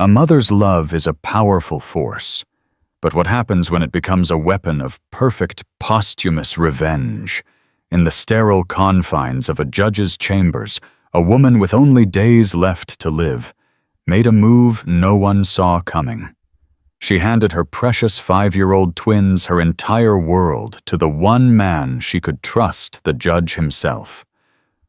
A mother's love is a powerful force, but what happens when it becomes a weapon of perfect posthumous revenge? In the sterile confines of a judge's chambers, a woman with only days left to live made a move no one saw coming. She handed her precious 5-year-old twins, her entire world, to the one man she could trust, the judge himself.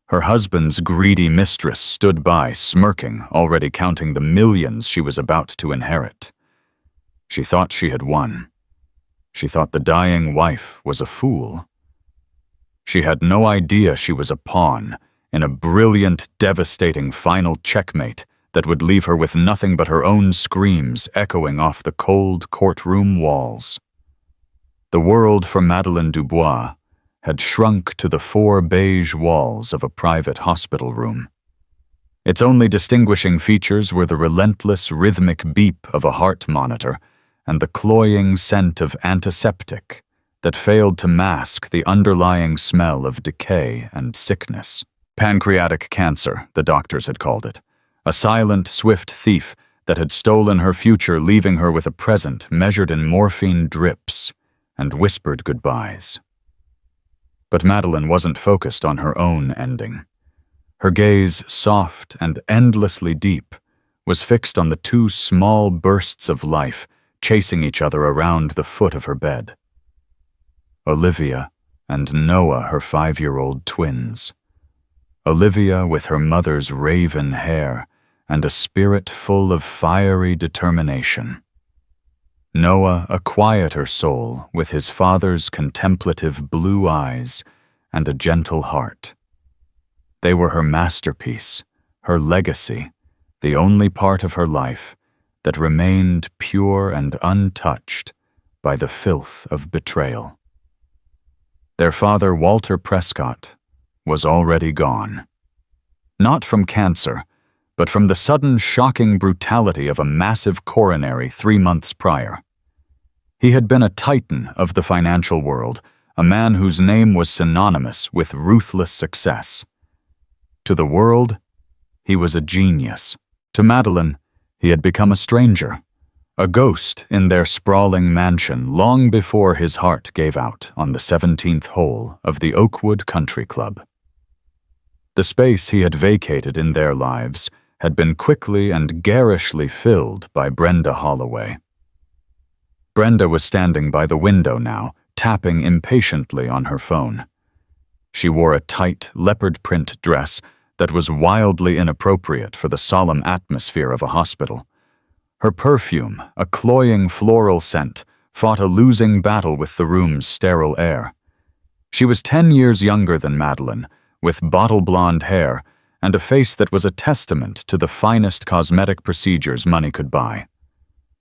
Her husband's greedy mistress stood by, smirking, already counting the millions she was about to inherit. She thought she had won. She thought the dying wife was a fool. She had no idea she was a pawn in a brilliant, devastating final checkmate that would leave her with nothing but her own screams echoing off the cold courtroom walls. The world for Madeleine Dubois had shrunk to the 4 beige walls of a private hospital room. Its only distinguishing features were the relentless rhythmic beep of a heart monitor and the cloying scent of antiseptic that failed to mask the underlying smell of decay and sickness. Pancreatic cancer, the doctors had called it. A silent, swift thief that had stolen her future, leaving her with a present measured in morphine drips and whispered goodbyes. But Madeleine wasn't focused on her own ending. Her gaze, soft and endlessly deep, was fixed on the 2 small bursts of life chasing each other around the foot of her bed. Olivia and Noah, her 5-year-old twins. Olivia with her mother's raven hair and a spirit full of fiery determination. Noah, a quieter soul with his father's contemplative blue eyes and a gentle heart. They were her masterpiece, her legacy, the only part of her life that remained pure and untouched by the filth of betrayal. Their father, Walter Prescott, was already gone. Not from cancer, but from the sudden shocking brutality of a massive coronary 3 months prior. He had been a titan of the financial world, a man whose name was synonymous with ruthless success. To the world, he was a genius. To Madeleine, he had become a stranger, a ghost in their sprawling mansion long before his heart gave out on the 17th hole of the Oakwood Country Club. The space he had vacated in their lives had been quickly and garishly filled by Brenda Holloway. Brenda was standing by the window now, tapping impatiently on her phone. She wore a tight, leopard print dress that was wildly inappropriate for the solemn atmosphere of a hospital. Her perfume, a cloying floral scent, fought a losing battle with the room's sterile air. She was 10 years younger than Madeleine, with bottle-blonde hair and a face that was a testament to the finest cosmetic procedures money could buy.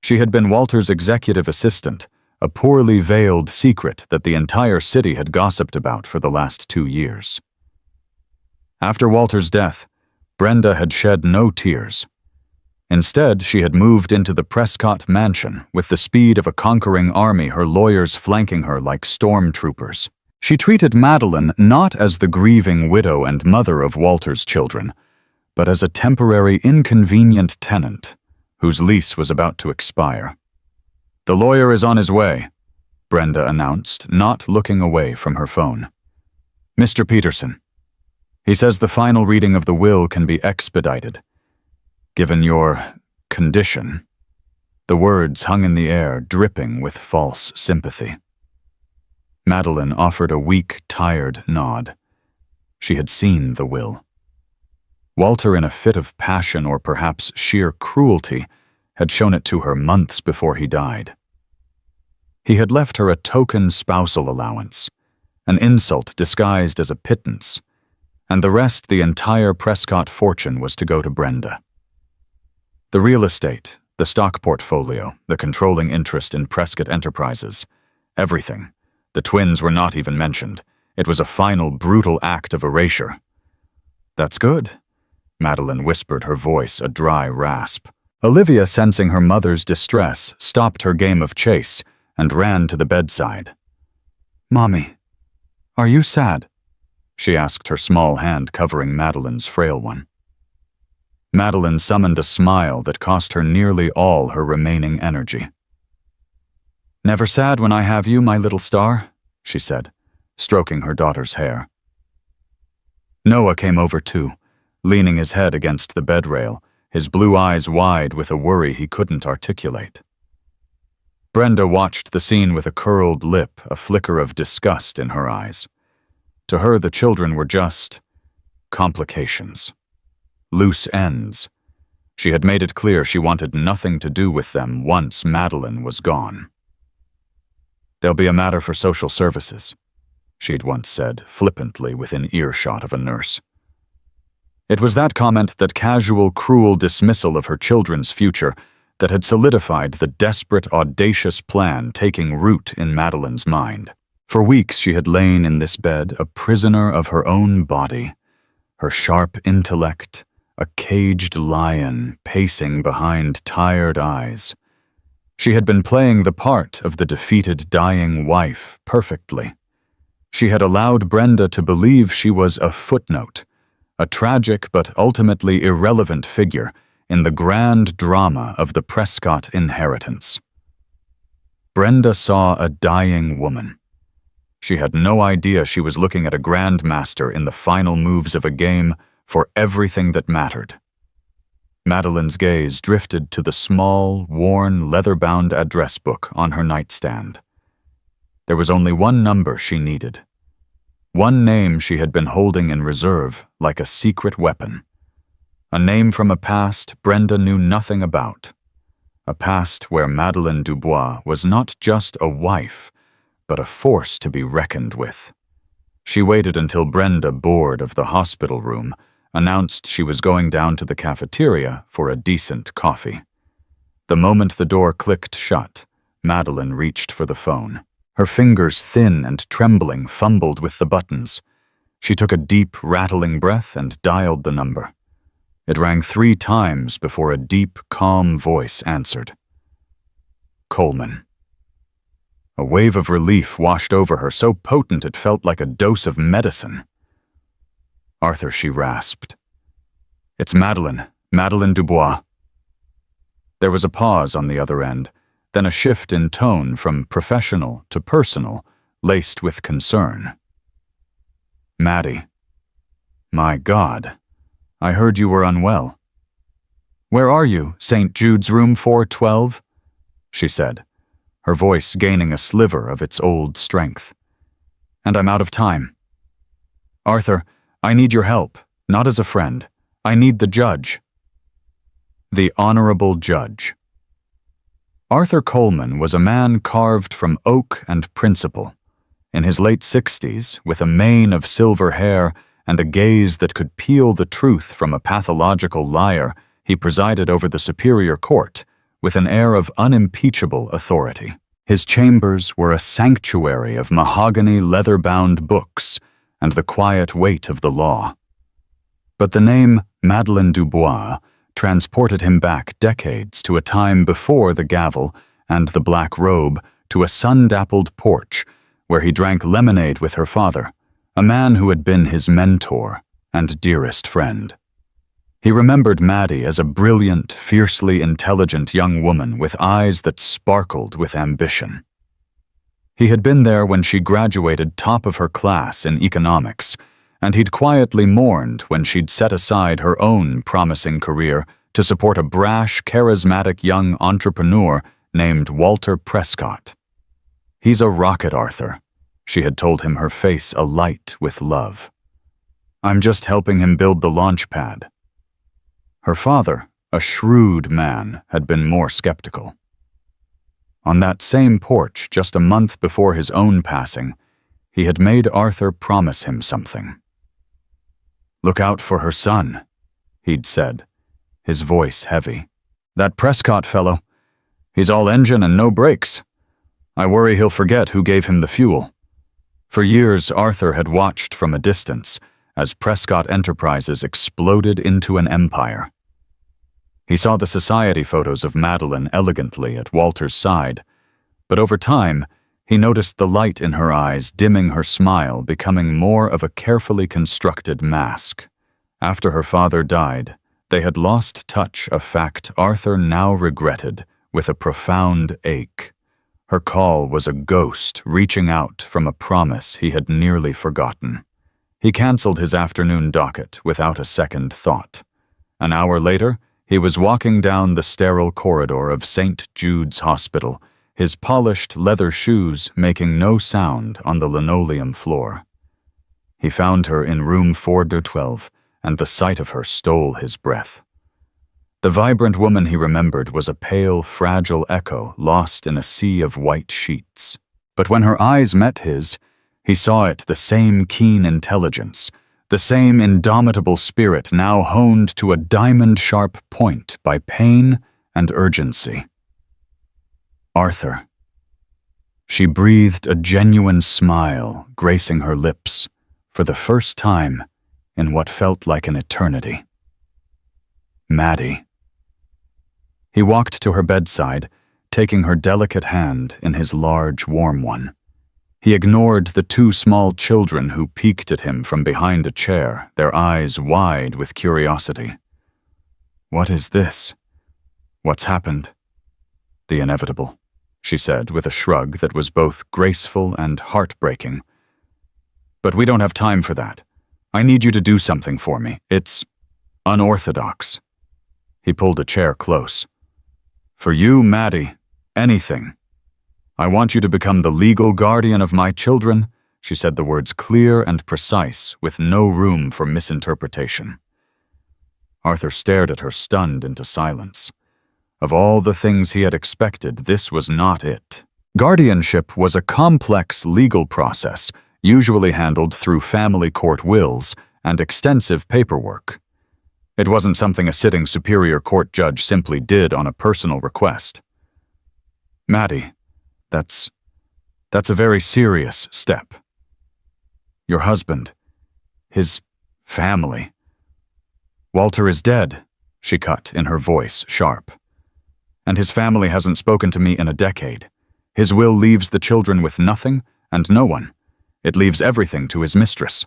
She had been Walter's executive assistant, a poorly veiled secret that the entire city had gossiped about for the last 2 years. After Walter's death, Brenda had shed no tears. Instead, she had moved into the Prescott mansion with the speed of a conquering army, her lawyers flanking her like stormtroopers. She treated Madeleine not as the grieving widow and mother of Walter's children, but as a temporary, inconvenient tenant whose lease was about to expire. "The lawyer is on his way," Brenda announced, not looking away from her phone. "Mr. Peterson. He says the final reading of the will can be expedited. Given your condition." The words hung in the air, dripping with false sympathy. Madeleine offered a weak, tired nod. She had seen the will. Walter, in a fit of passion or perhaps sheer cruelty, had shown it to her months before he died. He had left her a token spousal allowance, an insult disguised as a pittance, and the rest, the entire Prescott fortune, was to go to Brenda. The real estate, the stock portfolio, the controlling interest in Prescott Enterprises, everything. The twins were not even mentioned. It was a final, brutal act of erasure. "That's good," Madeleine whispered, her voice a dry rasp. Olivia, sensing her mother's distress, stopped her game of chase and ran to the bedside. "Mommy, are you sad?" she asked, her small hand covering Madeleine's frail one. Madeline summoned a smile that cost her nearly all her remaining energy. "Never sad when I have you, my little star," she said, stroking her daughter's hair. Noah came over too, leaning his head against the bed rail, his blue eyes wide with a worry he couldn't articulate. Brenda watched the scene with a curled lip, a flicker of disgust in her eyes. To her, the children were just complications. Loose ends. She had made it clear she wanted nothing to do with them once Madeline was gone. "They'll be a matter for social services," she'd once said, flippantly within earshot of a nurse. It was that comment, that casual, cruel dismissal of her children's future, that had solidified the desperate, audacious plan taking root in Madeline's mind. For weeks she had lain in this bed, a prisoner of her own body, her sharp intellect, a caged lion pacing behind tired eyes. She had been playing the part of the defeated, dying wife perfectly. She had allowed Brenda to believe she was a footnote, a tragic but ultimately irrelevant figure in the grand drama of the Prescott inheritance. Brenda saw a dying woman. She had no idea she was looking at a grandmaster in the final moves of a game for everything that mattered. Madeline's gaze drifted to the small, worn, leather-bound address book on her nightstand. There was only one number she needed. One name she had been holding in reserve like a secret weapon. A name from a past Brenda knew nothing about. A past where Madeleine Dubois was not just a wife, but a force to be reckoned with. She waited until Brenda, bored of the hospital room, announced she was going down to the cafeteria for a decent coffee. The moment the door clicked shut, Madeleine reached for the phone. Her fingers, thin and trembling, fumbled with the buttons. She took a deep, rattling breath and dialed the number. It rang 3 times before a deep, calm voice answered. Coleman. A wave of relief washed over her, so potent it felt like a dose of medicine. "Arthur," she rasped. "It's Madeleine Dubois." There was a pause on the other end, then a shift in tone from professional to personal, laced with concern. "Maddie. My God, I heard you were unwell." "Where are you, St. Jude's room 412? She said, her voice gaining a sliver of its old strength. "And I'm out of time. Arthur, I need your help, not as a friend. I need the judge." The honorable judge. Arthur Coleman was a man carved from oak and principle. In his late 60s, with a mane of silver hair and a gaze that could peel the truth from a pathological liar, he presided over the superior court with an air of unimpeachable authority. His chambers were a sanctuary of mahogany leather-bound books and the quiet weight of the law. But the name Madeleine Dubois transported him back decades to a time before the gavel and the black robe, to a sun-dappled porch where he drank lemonade with her father, a man who had been his mentor and dearest friend. He remembered Maddie as a brilliant, fiercely intelligent young woman with eyes that sparkled with ambition. He had been there when she graduated top of her class in economics, and he'd quietly mourned when she'd set aside her own promising career to support a brash, charismatic young entrepreneur named Walter Prescott. "He's a rocket, Arthur," she had told him, her face alight with love. "I'm just helping him build the launch pad." Her father, a shrewd man, had been more skeptical. On that same porch, just a month before his own passing, he had made Arthur promise him something. "Look out for her son," he'd said, his voice heavy. "That Prescott fellow, he's all engine and no brakes. I worry he'll forget who gave him the fuel." For years, Arthur had watched from a distance as Prescott Enterprises exploded into an empire. He saw the society photos of Madeleine elegantly at Walter's side, but over time, he noticed the light in her eyes dimming her smile, becoming more of a carefully constructed mask. After her father died, They had lost touch, a fact Arthur now regretted with a profound ache. Her call was a ghost reaching out from a promise he had nearly forgotten. He canceled his afternoon docket without a second thought. An hour later, he was walking down the sterile corridor of St. Jude's Hospital, his polished leather shoes making no sound on the linoleum floor. He found her in room 412, and the sight of her stole his breath. The vibrant woman he remembered was a pale, fragile echo lost in a sea of white sheets. But when her eyes met his, he saw it the same keen intelligence, the same indomitable spirit now honed to a diamond-sharp point by pain and urgency. Arthur. She breathed a genuine smile gracing her lips for the first time in what felt like an eternity. Maddie. He walked to her bedside, taking her delicate hand in his large, warm one. He ignored the two small children who peeked at him from behind a chair, their eyes wide with curiosity. "What is this? What's happened?" "The inevitable," she said with a shrug that was both graceful and heartbreaking. "But we don't have time for that. I need you to do something for me. It's unorthodox." He pulled a chair close. "For you, Maddie, anything. I want you to become the legal guardian of my children," she said the words clear and precise, with no room for misinterpretation. Arthur stared at her, stunned into silence. Of all the things he had expected, this was not it. Guardianship was a complex legal process, usually handled through family court wills and extensive paperwork. It wasn't something a sitting superior court judge simply did on a personal request. "Maddie, that's a very serious step. Your husband, his family. Walter is dead," she cut in her voice, sharp. "And his family hasn't spoken to me in a decade. His will leaves the children with nothing and no one. It leaves everything to his mistress."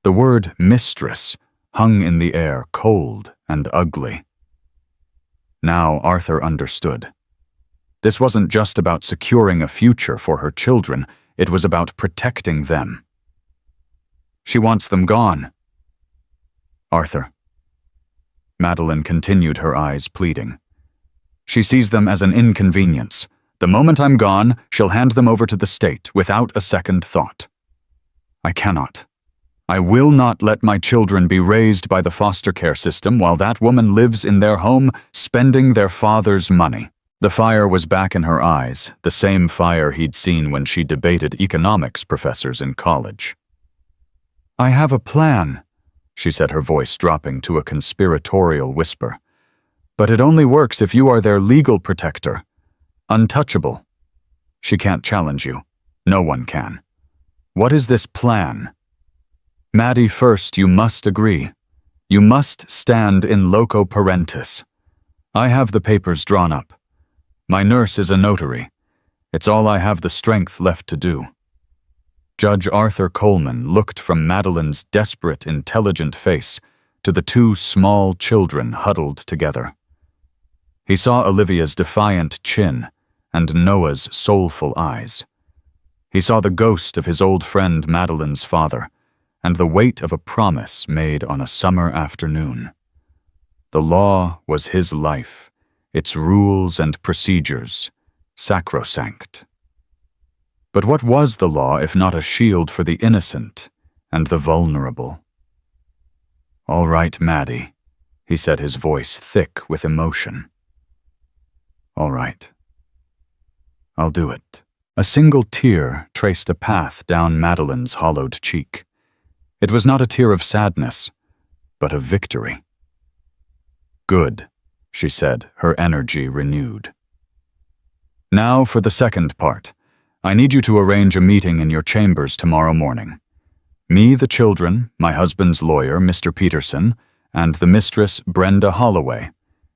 The word mistress hung in the air, cold and ugly. Now Arthur understood. This wasn't just about securing a future for her children, it was about protecting them. "She wants them gone." "Arthur." Madeline continued, her eyes pleading. "She sees them as an inconvenience. The moment I'm gone, she'll hand them over to the state without a second thought. I cannot. I will not let my children be raised by the foster care system while that woman lives in their home, spending their father's money." The fire was back in her eyes, the same fire he'd seen when she debated economics professors in college. "I have a plan," she said, her voice dropping to a conspiratorial whisper. "But it only works if you are their legal protector. Untouchable. She can't challenge you. No one can. What is this plan? Maddie, first you must agree. You must stand in loco parentis. I have the papers drawn up. My nurse is a notary. It's all I have the strength left to do." Judge Arthur Coleman looked from Madeline's desperate, intelligent face to the two small children huddled together. He saw Olivia's defiant chin and Noah's soulful eyes. He saw the ghost of his old friend Madeline's father and the weight of a promise made on a summer afternoon. The law was his life, its rules and procedures, sacrosanct. But what was the law if not a shield for the innocent and the vulnerable? "All right, Maddie," he said, his voice thick with emotion. "All right. I'll do it." A single tear traced a path down Madeline's hollowed cheek. It was not a tear of sadness, but of victory. "Good," she said, her energy renewed. "Now for the second part. I need you to arrange a meeting in your chambers tomorrow morning. Me, the children, my husband's lawyer, Mr. Peterson, and the mistress, Brenda Holloway.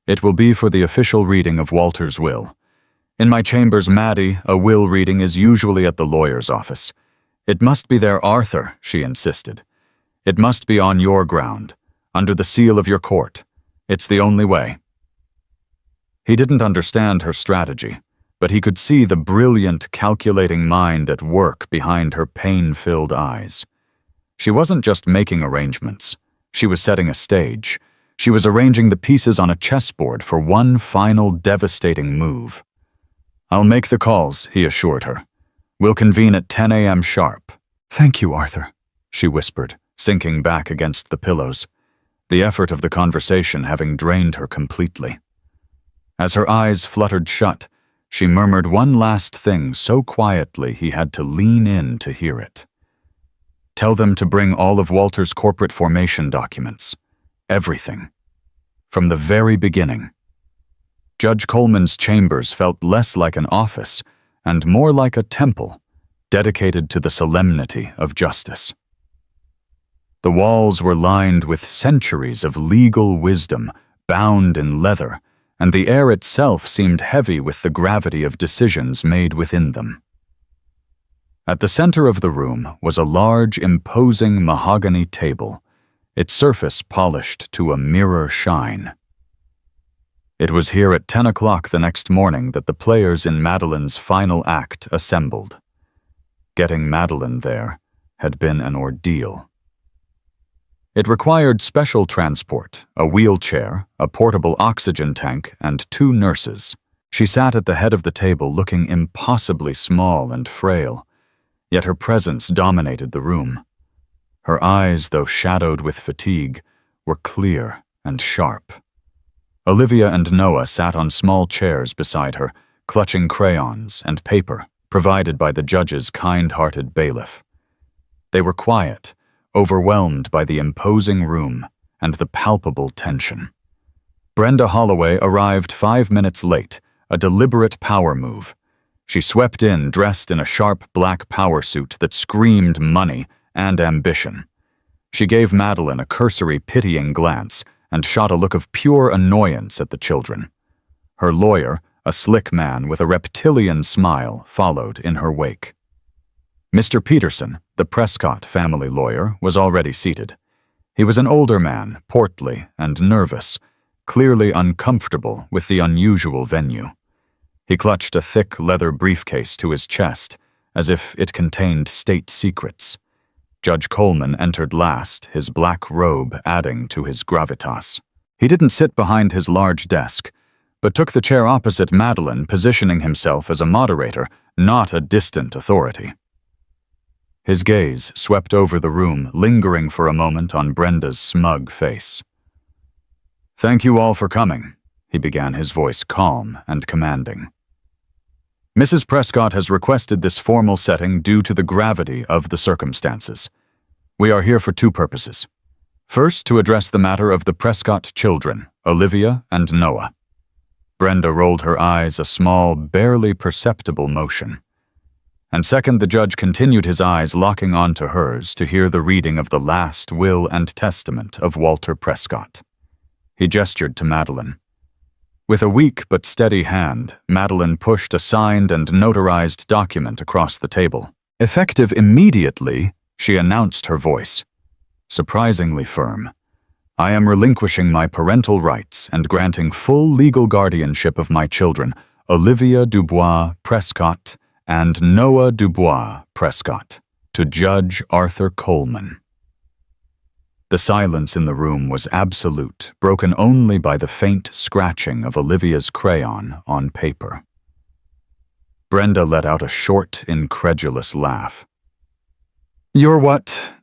It will be for the official reading of Walter's will. In my chambers, Maddie, a will reading is usually at the lawyer's office. It must be there, Arthur," she insisted. "It must be on your ground. under the seal of your court. It's the only way." He didn't understand her strategy, but he could see the brilliant, calculating mind at work behind her pain-filled eyes. She wasn't just making arrangements. She was setting a stage. She was arranging the pieces on a chessboard for one final devastating move. "I'll make the calls," he assured her. "We'll convene at 10 a.m. sharp." "Thank you, Arthur," she whispered, sinking back against the pillows, the effort of the conversation having drained her completely. As her eyes fluttered shut, she murmured one last thing so quietly he had to lean in to hear it. "Tell them to bring all of Walter's corporate formation documents. Everything. From the very beginning." Judge Coleman's chambers felt less like an office and more like a temple, dedicated to the solemnity of justice. The walls were lined with centuries of legal wisdom, bound in leather, and the air itself seemed heavy with the gravity of decisions made within them. At the center of the room was a large, imposing mahogany table, its surface polished to a mirror shine. It was here at 10 o'clock the next morning that the players in Madeline's final act assembled. Getting Madeline there had been an ordeal. It required special transport, a wheelchair, a portable oxygen tank, and 2 nurses. She sat at the head of the table looking impossibly small and frail, yet her presence dominated the room. Her eyes, though shadowed with fatigue, were clear and sharp. Olivia and Noah sat on small chairs beside her, clutching crayons and paper provided by the judge's kind-hearted bailiff. They were quiet, overwhelmed by the imposing room and the palpable tension. Brenda Holloway arrived 5 minutes late, a deliberate power move. She swept in dressed in a sharp black power suit that screamed money and ambition. She gave Madeline a cursory, pitying glance and shot a look of pure annoyance at the children. Her lawyer, a slick man with a reptilian smile, followed in her wake. Mr. Peterson, the Prescott family lawyer, was already seated. He was an older man, portly and nervous, clearly uncomfortable with the unusual venue. He clutched a thick leather briefcase to his chest, as if it contained state secrets. Judge Coleman entered last, his black robe adding to his gravitas. He didn't sit behind his large desk, but took the chair opposite Madeline, positioning himself as a moderator, not a distant authority. His gaze swept over the room, lingering for a moment on Brenda's smug face. "Thank you all for coming," he began, his voice calm and commanding. "Mrs. Prescott has requested this formal setting due to the gravity of the circumstances. We are here for 2 purposes. First, to address the matter of the Prescott children, Olivia and Noah." Brenda rolled her eyes a small, barely perceptible motion. And second, the judge continued, his eyes locking onto hers, to hear the reading of the last will and testament of Walter Prescott. He gestured to Madeline. With a weak but steady hand, Madeline pushed a signed and notarized document across the table. Effective immediately, she announced, her voice surprisingly firm. "I am relinquishing my parental rights and granting full legal guardianship of my children, Olivia Dubois Prescott and Noah Dubois Prescott, to Judge Arthur Coleman." The silence in the room was absolute, broken only by the faint scratching of Olivia's crayon on paper. Brenda let out a short, incredulous laugh. "You're what?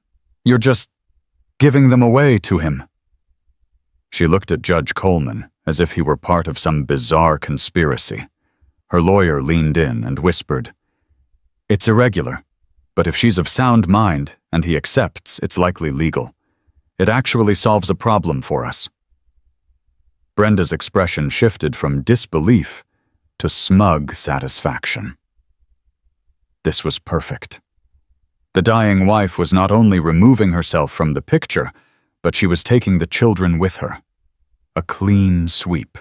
You're just giving them away to him?" She looked at Judge Coleman as if he were part of some bizarre conspiracy. Her lawyer leaned in and whispered, "It's irregular, but if she's of sound mind and he accepts, it's likely legal. It actually solves a problem for us." Brenda's expression shifted from disbelief to smug satisfaction. This was perfect. The dying wife was not only removing herself from the picture, but she was taking the children with her. A clean sweep.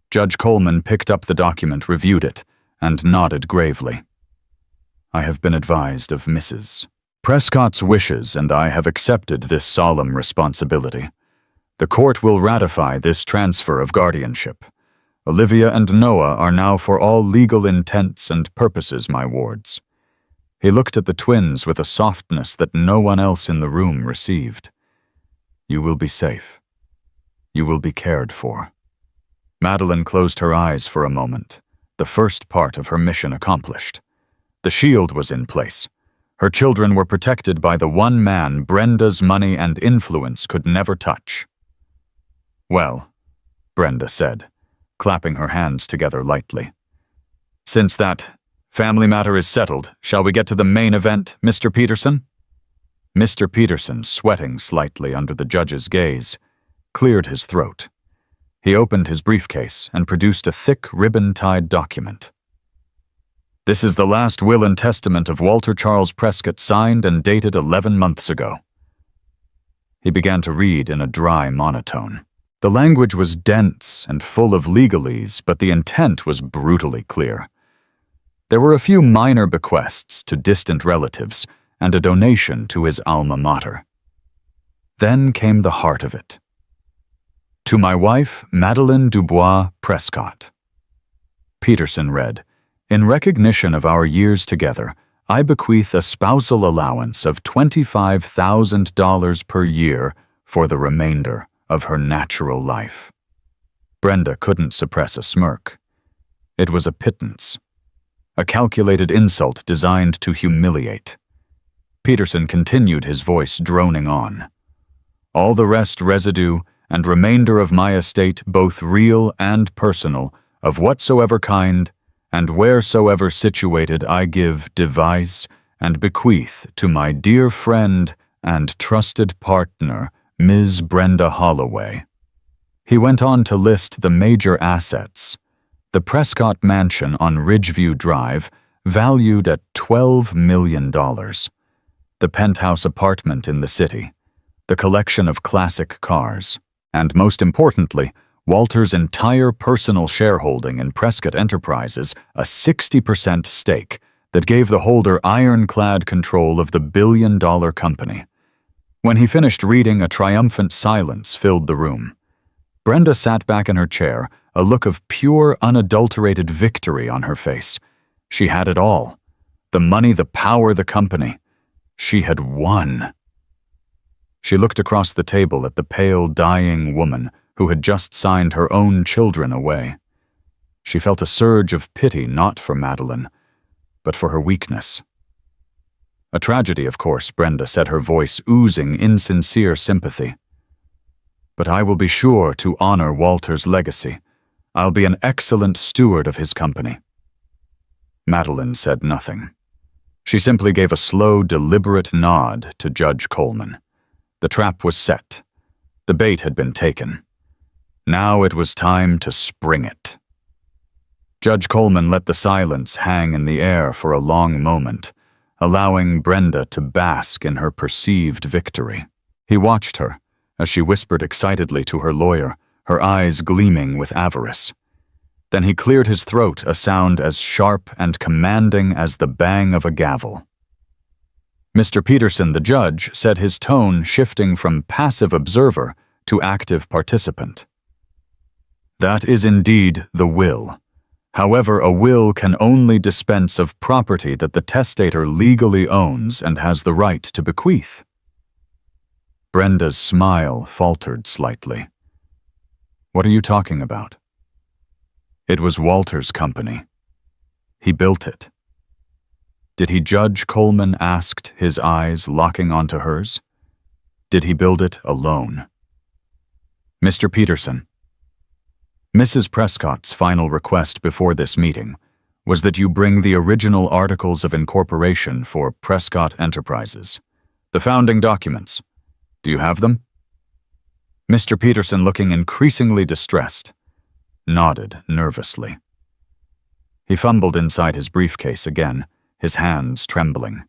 Judge Coleman picked up the document, reviewed it, and nodded gravely. "I have been advised of Mrs. Prescott's wishes and I have accepted this solemn responsibility. The court will ratify this transfer of guardianship. Olivia and Noah are now for all legal intents and purposes my wards." He looked at the twins with a softness that no one else in the room received. "You will be safe. You will be cared for." Madeline closed her eyes for a moment, the first part of her mission accomplished. The shield was in place. Her children were protected by the one man Brenda's money and influence could never touch. "Well," Brenda said, clapping her hands together lightly. "Since that family matter is settled, shall we get to the main event, Mr. Peterson?" Mr. Peterson, sweating slightly under the judge's gaze, cleared his throat. He opened his briefcase and produced a thick ribbon-tied document. "This is the last will and testament of Walter Charles Prescott, signed and dated 11 months ago." He began to read in a dry monotone. The language was dense and full of legalese, but the intent was brutally clear. There were a few minor bequests to distant relatives and a donation to his alma mater. Then came the heart of it. "To my wife, Madeleine Dubois Prescott." Peterson read, "In recognition of our years together, I bequeath a spousal allowance of $25,000 per year for the remainder of her natural life." Brenda couldn't suppress a smirk. It was a pittance, a calculated insult designed to humiliate. Peterson continued, his voice droning on. "All the rest residue and remainder of my estate, both real and personal, of whatsoever kind, and wheresoever situated, I give, devise, and bequeath to my dear friend and trusted partner, Ms. Brenda Holloway." He went on to list the major assets. The Prescott Mansion on Ridgeview Drive, valued at $12 million. The penthouse apartment in the city. The collection of classic cars. And most importantly, Walter's entire personal shareholding in Prescott Enterprises, a 60% stake that gave the holder ironclad control of the billion-dollar company. When he finished reading, a triumphant silence filled the room. Brenda sat back in her chair, a look of pure, unadulterated victory on her face. She had it all. The money, the power, the company. She had won. She looked across the table at the pale, dying woman who had just signed her own children away. She felt a surge of pity, not for Madeline, but for her weakness. A tragedy, of course, Brenda said, her voice oozing insincere sympathy. "But I will be sure to honor Walter's legacy. I'll be an excellent steward of his company." Madeline said nothing. She simply gave a slow, deliberate nod to Judge Coleman. The trap was set. The bait had been taken. Now it was time to spring it. Judge Coleman let the silence hang in the air for a long moment, allowing Brenda to bask in her perceived victory. He watched her as she whispered excitedly to her lawyer, her eyes gleaming with avarice. Then he cleared his throat, a sound as sharp and commanding as the bang of a gavel. Mr. Peterson, the judge, said, his tone shifting from passive observer to active participant. "That is indeed the will. However, a will can only dispense of property that the testator legally owns and has the right to bequeath." Brenda's smile faltered slightly. "What are you talking about?" "It was Walter's company. He built it." Did he? Judge Coleman asked, his eyes locking onto hers. Did he build it alone? "Mr. Peterson, Mrs. Prescott's final request before this meeting was that you bring the original articles of incorporation for Prescott Enterprises, the founding documents. Do you have them?" Mr. Peterson, looking increasingly distressed, nodded nervously. He fumbled inside his briefcase again, his hands trembling.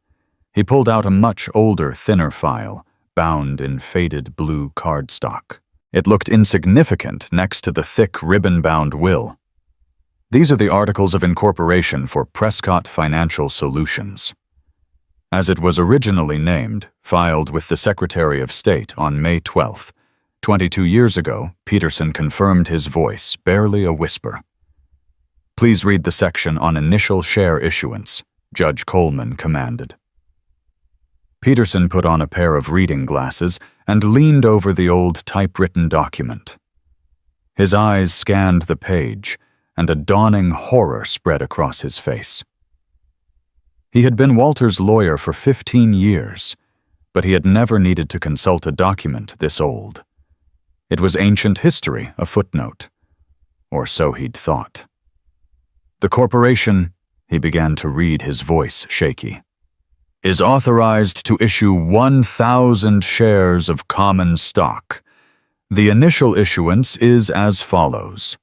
He pulled out a much older, thinner file, bound in faded blue cardstock. It looked insignificant next to the thick, ribbon-bound will. "These are the articles of incorporation for Prescott Financial Solutions." as it was originally named, filed with the Secretary of State on May 12th. 22 years ago, Peterson confirmed his voice, barely a whisper. "Please read the section on initial share issuance," Judge Coleman commanded. Peterson put on a pair of reading glasses and leaned over the old typewritten document. His eyes scanned the page, and a dawning horror spread across his face. He had been Walter's lawyer for 15 years, but he had never needed to consult a document this old. It was ancient history, a footnote. Or so he'd thought. "The corporation," he began to read, his voice shaky, "is authorized to issue 1,000 shares of common stock. The initial issuance is as follows: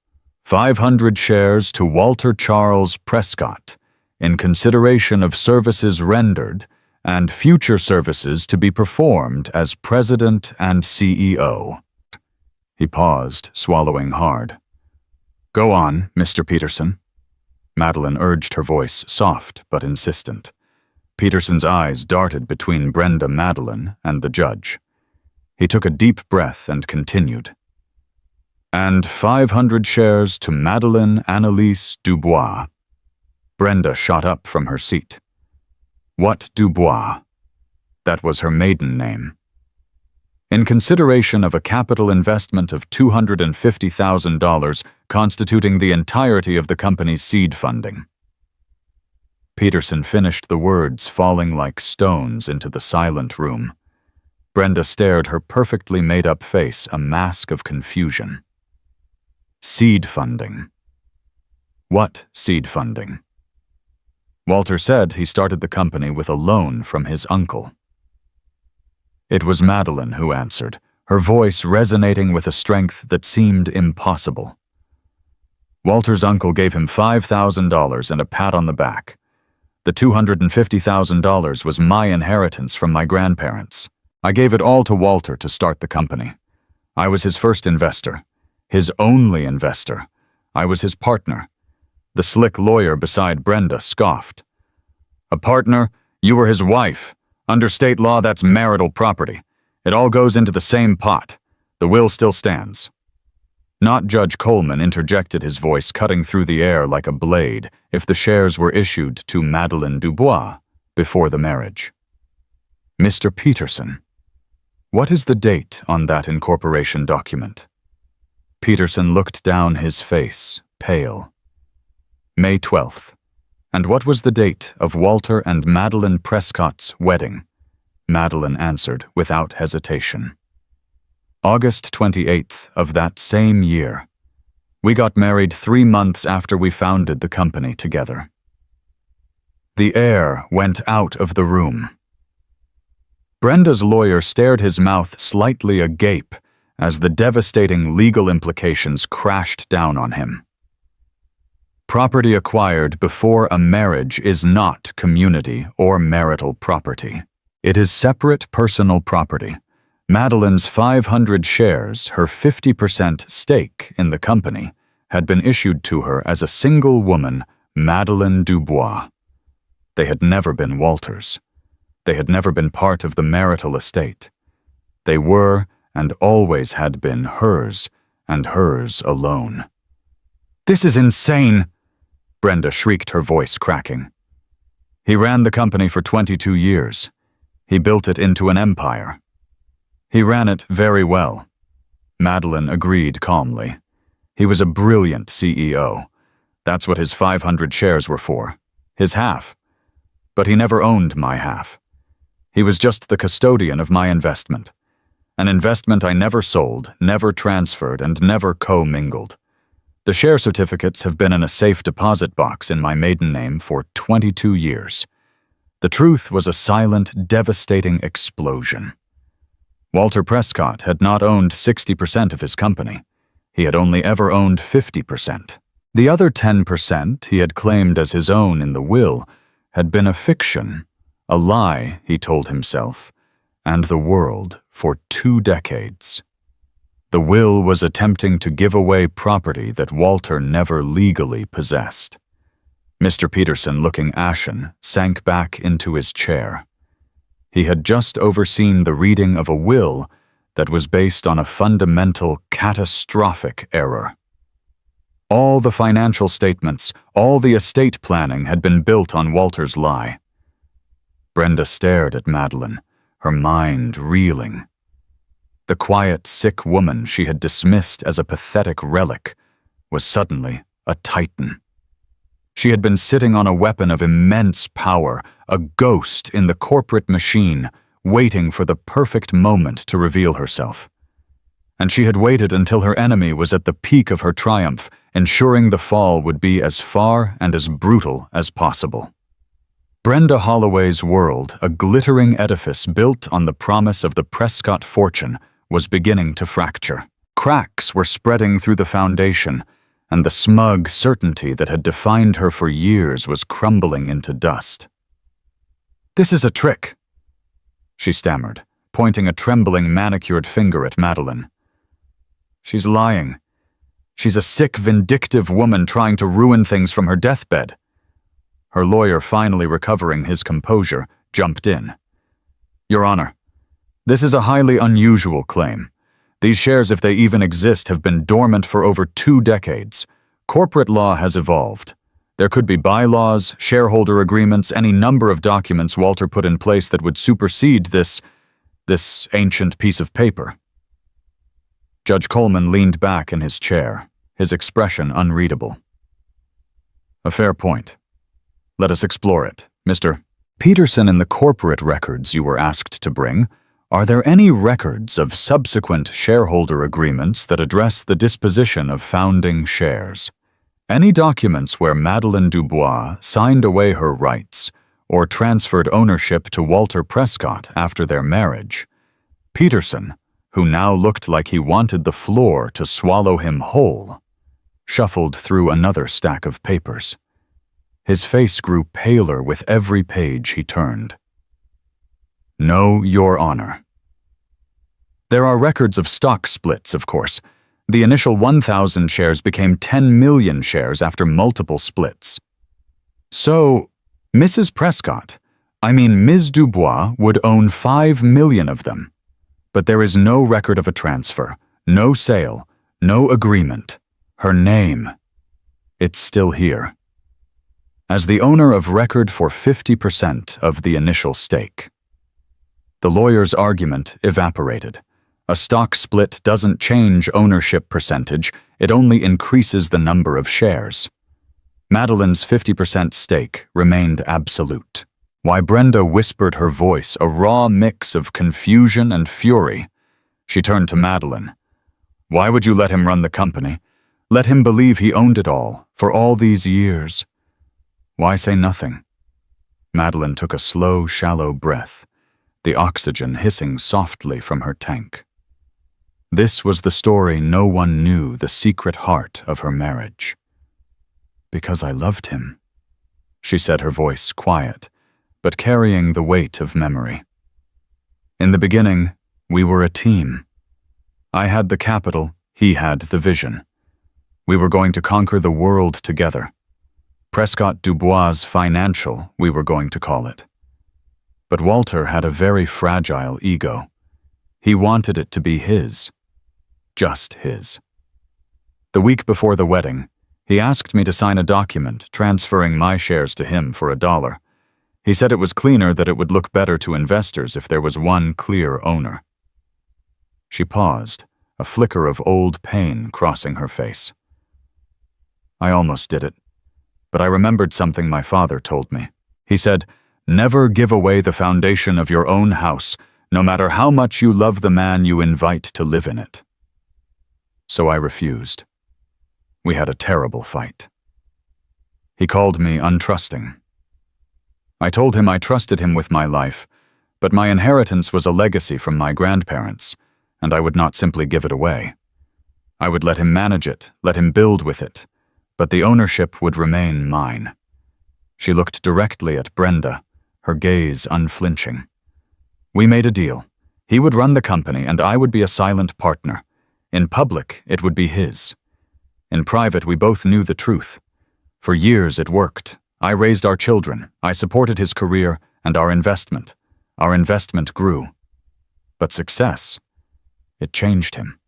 500 shares to Walter Charles Prescott, in consideration of services rendered and future services to be performed as President and CEO. He paused, swallowing hard. "Go on, Mr. Peterson." Madeline urged, her voice soft but insistent. Peterson's eyes darted between Brenda Madeline and the judge. He took a deep breath and continued. "And 500 shares to Madeline Annalise Dubois." Brenda shot up from her seat. "What Dubois?" That was her maiden name. "In consideration of a capital investment of $250,000 constituting the entirety of the company's seed funding." Peterson finished the words, falling like stones into the silent room. Brenda stared, her perfectly made-up face a mask of confusion. Seed funding. What seed funding? Walter said he started the company with a loan from his uncle. It was Madeline who answered, her voice resonating with a strength that seemed impossible. Walter's uncle gave him $5,000 and a pat on the back. The $250,000 was my inheritance from my grandparents. I gave it all to Walter to start the company. I was his first investor, his only investor. I was his partner. The slick lawyer beside Brenda scoffed. "A partner? You were his wife. Under state law, that's marital property. It all goes into the same pot. The will still stands." Not Judge Coleman interjected, his voice cutting through the air like a blade, if the shares were issued to Madeline Dubois before the marriage. "Mr. Peterson, what is the date on that incorporation document?" Peterson looked down, his face pale. "May 12th. And what was the date of Walter and Madeline Prescott's wedding?" Madeline answered without hesitation. "August 28th of that same year. We got married 3 months after we founded the company together." The air went out of the room. Brenda's lawyer stared, his mouth slightly agape, as the devastating legal implications crashed down on him. Property acquired before a marriage is not community or marital property. It is separate personal property. Madeline's 500 shares, her 50% stake in the company, had been issued to her as a single woman, Madeline Dubois. They had never been Walter's. They had never been part of the marital estate. They were, and always had been, hers, and hers alone. "This is insane!" Brenda shrieked, her voice cracking. "He ran the company for 22 years. He built it into an empire. He ran it very well." Madeline agreed calmly. "He was a brilliant CEO. That's what his 500 shares were for. His half. But he never owned my half. He was just the custodian of my investment. An investment I never sold, never transferred, and never co-mingled. The share certificates have been in a safe deposit box in my maiden name for 22 years. The truth was a silent, devastating explosion. Walter Prescott had not owned 60% of his company. He had only ever owned 50%. The other 10% he had claimed as his own in the will had been a fiction, a lie, he told himself, and the world for 2 decades. The will was attempting to give away property that Walter never legally possessed. Mr. Peterson, looking ashen, sank back into his chair. He had just overseen the reading of a will that was based on a fundamental, catastrophic error. All the financial statements, all the estate planning had been built on Walter's lie. Brenda stared at Madeline, her mind reeling. The quiet, sick woman she had dismissed as a pathetic relic was suddenly a titan. She had been sitting on a weapon of immense power, a ghost in the corporate machine, waiting for the perfect moment to reveal herself. And she had waited until her enemy was at the peak of her triumph, ensuring the fall would be as far and as brutal as possible. Brenda Holloway's world, a glittering edifice built on the promise of the Prescott fortune, was beginning to fracture. Cracks were spreading through the foundation, and the smug certainty that had defined her for years was crumbling into dust. "This is a trick," she stammered, pointing a trembling, manicured finger at Madeline. "She's lying. She's a sick, vindictive woman trying to ruin things from her deathbed." Her lawyer, finally recovering his composure, jumped in. "Your Honor, this is a highly unusual claim. These shares, if they even exist, have been dormant for over 2 decades. Corporate law has evolved. There could be bylaws, shareholder agreements, any number of documents Walter put in place that would supersede this ancient piece of paper." Judge Coleman leaned back in his chair, his expression unreadable. "A fair point. Let us explore it. Mr. Peterson, in the corporate records you were asked to bring, are there any records of subsequent shareholder agreements that address the disposition of founding shares? Any documents where Madeline Dubois signed away her rights or transferred ownership to Walter Prescott after their marriage? Peterson, who now looked like he wanted the floor to swallow him whole, shuffled through another stack of papers. His face grew paler with every page he turned. "No, Your Honor. There are records of stock splits, of course. The initial 1,000 shares became 10 million shares after multiple splits. So, Mrs. Prescott, Ms. Dubois, would own 5 million of them. But there is no record of a transfer, no sale, no agreement. Her name, it's still here. As the owner of record for 50% of the initial stake." The lawyer's argument evaporated. A stock split doesn't change ownership percentage, it only increases the number of shares. Madeline's 50% stake remained absolute. Why, Brenda whispered, her voice a raw mix of confusion and fury. She turned to Madeline. "Why would you let him run the company? Let him believe he owned it all, for all these years? Why say nothing?" Madeline took a slow, shallow breath, the oxygen hissing softly from her tank. This was the story no one knew, the secret heart of her marriage. "Because I loved him," she said, her voice quiet, but carrying the weight of memory. "In the beginning, we were a team. I had the capital, he had the vision. We were going to conquer the world together. Prescott Dubois Financial, we were going to call it. But Walter had a very fragile ego. He wanted it to be his. Just his. The week before the wedding, he asked me to sign a document transferring my shares to him for $1. He said it was cleaner, that it would look better to investors if there was one clear owner." She paused, a flicker of old pain crossing her face. "I almost did it. But I remembered something my father told me. He said, 'Never give away the foundation of your own house, no matter how much you love the man you invite to live in it.' So I refused. We had a terrible fight. He called me untrusting. I told him I trusted him with my life, but my inheritance was a legacy from my grandparents, and I would not simply give it away. I would let him manage it, let him build with it, but the ownership would remain mine." She looked directly at Brenda, her gaze unflinching. "We made a deal. He would run the company, and I would be a silent partner. In public, it would be his. In private, we both knew the truth. For years it worked. I raised our children, I supported his career and our investment. Our investment grew. But success, it changed him.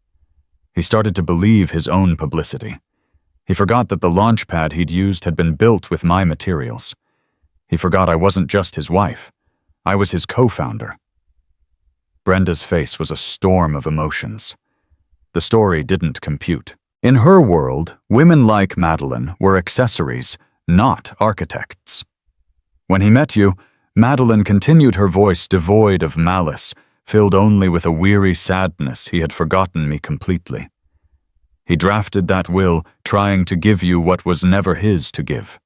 He started to believe his own publicity. He forgot that the launch pad he'd used had been built with my materials. He forgot I wasn't just his wife. I was his co-founder. Brenda's face was a storm of emotions. The story didn't compute. In her world, women like Madeline were accessories, not architects. When he met you, Madeline continued, her voice devoid of malice, filled only with a weary sadness he had forgotten me completely. He drafted that will, trying to give you what was never his to give.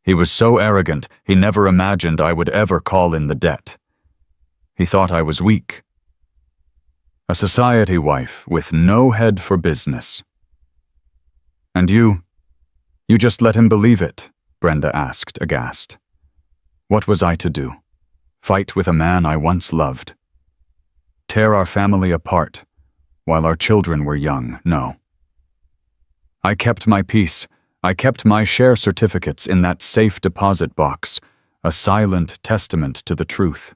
He was so arrogant, he never imagined I would ever call in the debt. He thought I was weak. A society wife with no head for business. And you just let him believe it, Brenda asked, aghast. What was I to do? Fight with a man I once loved? Tear our family apart while our children were young? No. I kept my peace. I kept my share certificates in that safe deposit box, a silent testament to the truth.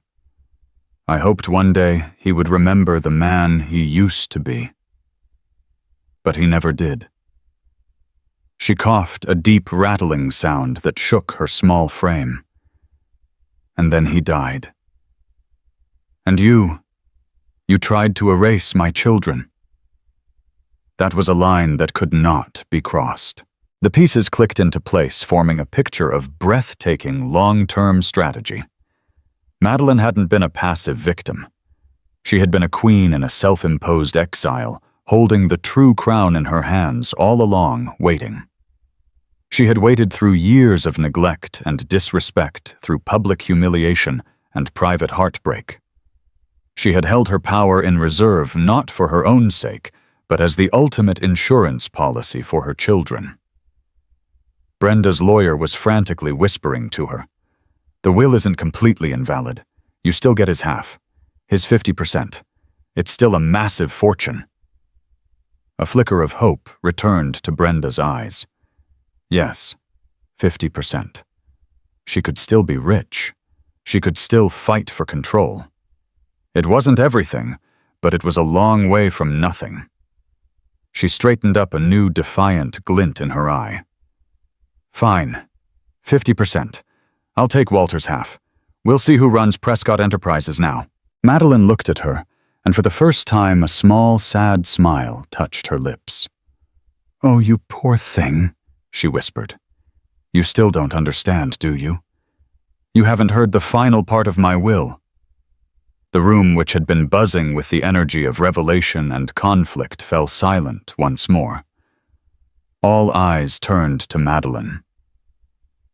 I hoped one day he would remember the man he used to be. But he never did. She coughed, a deep rattling sound that shook her small frame. And then he died. And you tried to erase my children. That was a line that could not be crossed. The pieces clicked into place, forming a picture of breathtaking long-term strategy. Madeline hadn't been a passive victim. She had been a queen in a self-imposed exile, holding the true crown in her hands all along, waiting. She had waited through years of neglect and disrespect, through public humiliation and private heartbreak. She had held her power in reserve not for her own sake, but as the ultimate insurance policy for her children. Brenda's lawyer was frantically whispering to her. The will isn't completely invalid. You still get his half. His 50%. It's still a massive fortune. A flicker of hope returned to Brenda's eyes. Yes, 50%. She could still be rich. She could still fight for control. It wasn't everything, but it was a long way from nothing. She straightened up, a new defiant glint in her eye. Fine. 50%. I'll take Walter's half. We'll see who runs Prescott Enterprises now. Madeline looked at her, and for the first time a small, sad smile touched her lips. Oh, you poor thing, she whispered. You still don't understand, do you? You haven't heard the final part of my will. The room, which had been buzzing with the energy of revelation and conflict, fell silent once more. All eyes turned to Madeline.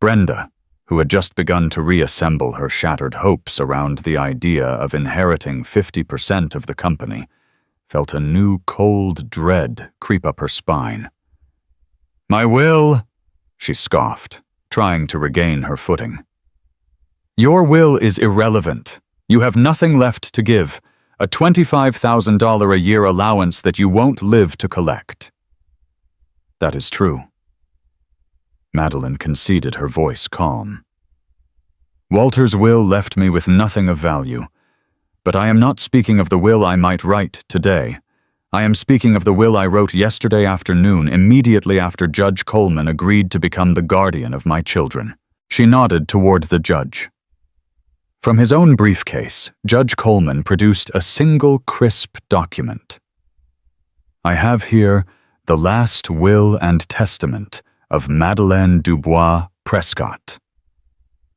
Brenda, who had just begun to reassemble her shattered hopes around the idea of inheriting 50% of the company, felt a new cold dread creep up her spine. My will, she scoffed, trying to regain her footing. Your will is irrelevant. You have nothing left to give, a $25,000 a year allowance that you won't live to collect. That is true. Madeline conceded, her voice calm. Walter's will left me with nothing of value, but I am not speaking of the will I might write today. I am speaking of the will I wrote yesterday afternoon, immediately after Judge Coleman agreed to become the guardian of my children. She nodded toward the judge. From his own briefcase, Judge Coleman produced a single crisp document. I have here the last will and testament of Madeleine Dubois Prescott,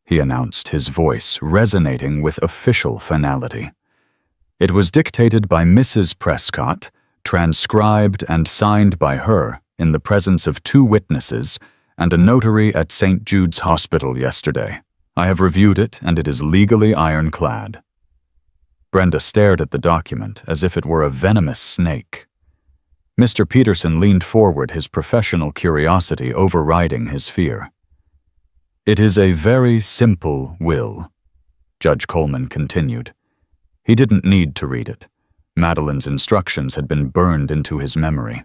he announced, his voice resonating with official finality. It was dictated by Mrs. Prescott, transcribed and signed by her in the presence of 2 witnesses and a notary at St. Jude's Hospital yesterday. I have reviewed it, and it is legally ironclad. Brenda stared at the document as if it were a venomous snake. Mr. Peterson leaned forward, his professional curiosity overriding his fear. It is a very simple will, Judge Coleman continued. He didn't need to read it. Madeline's instructions had been burned into his memory.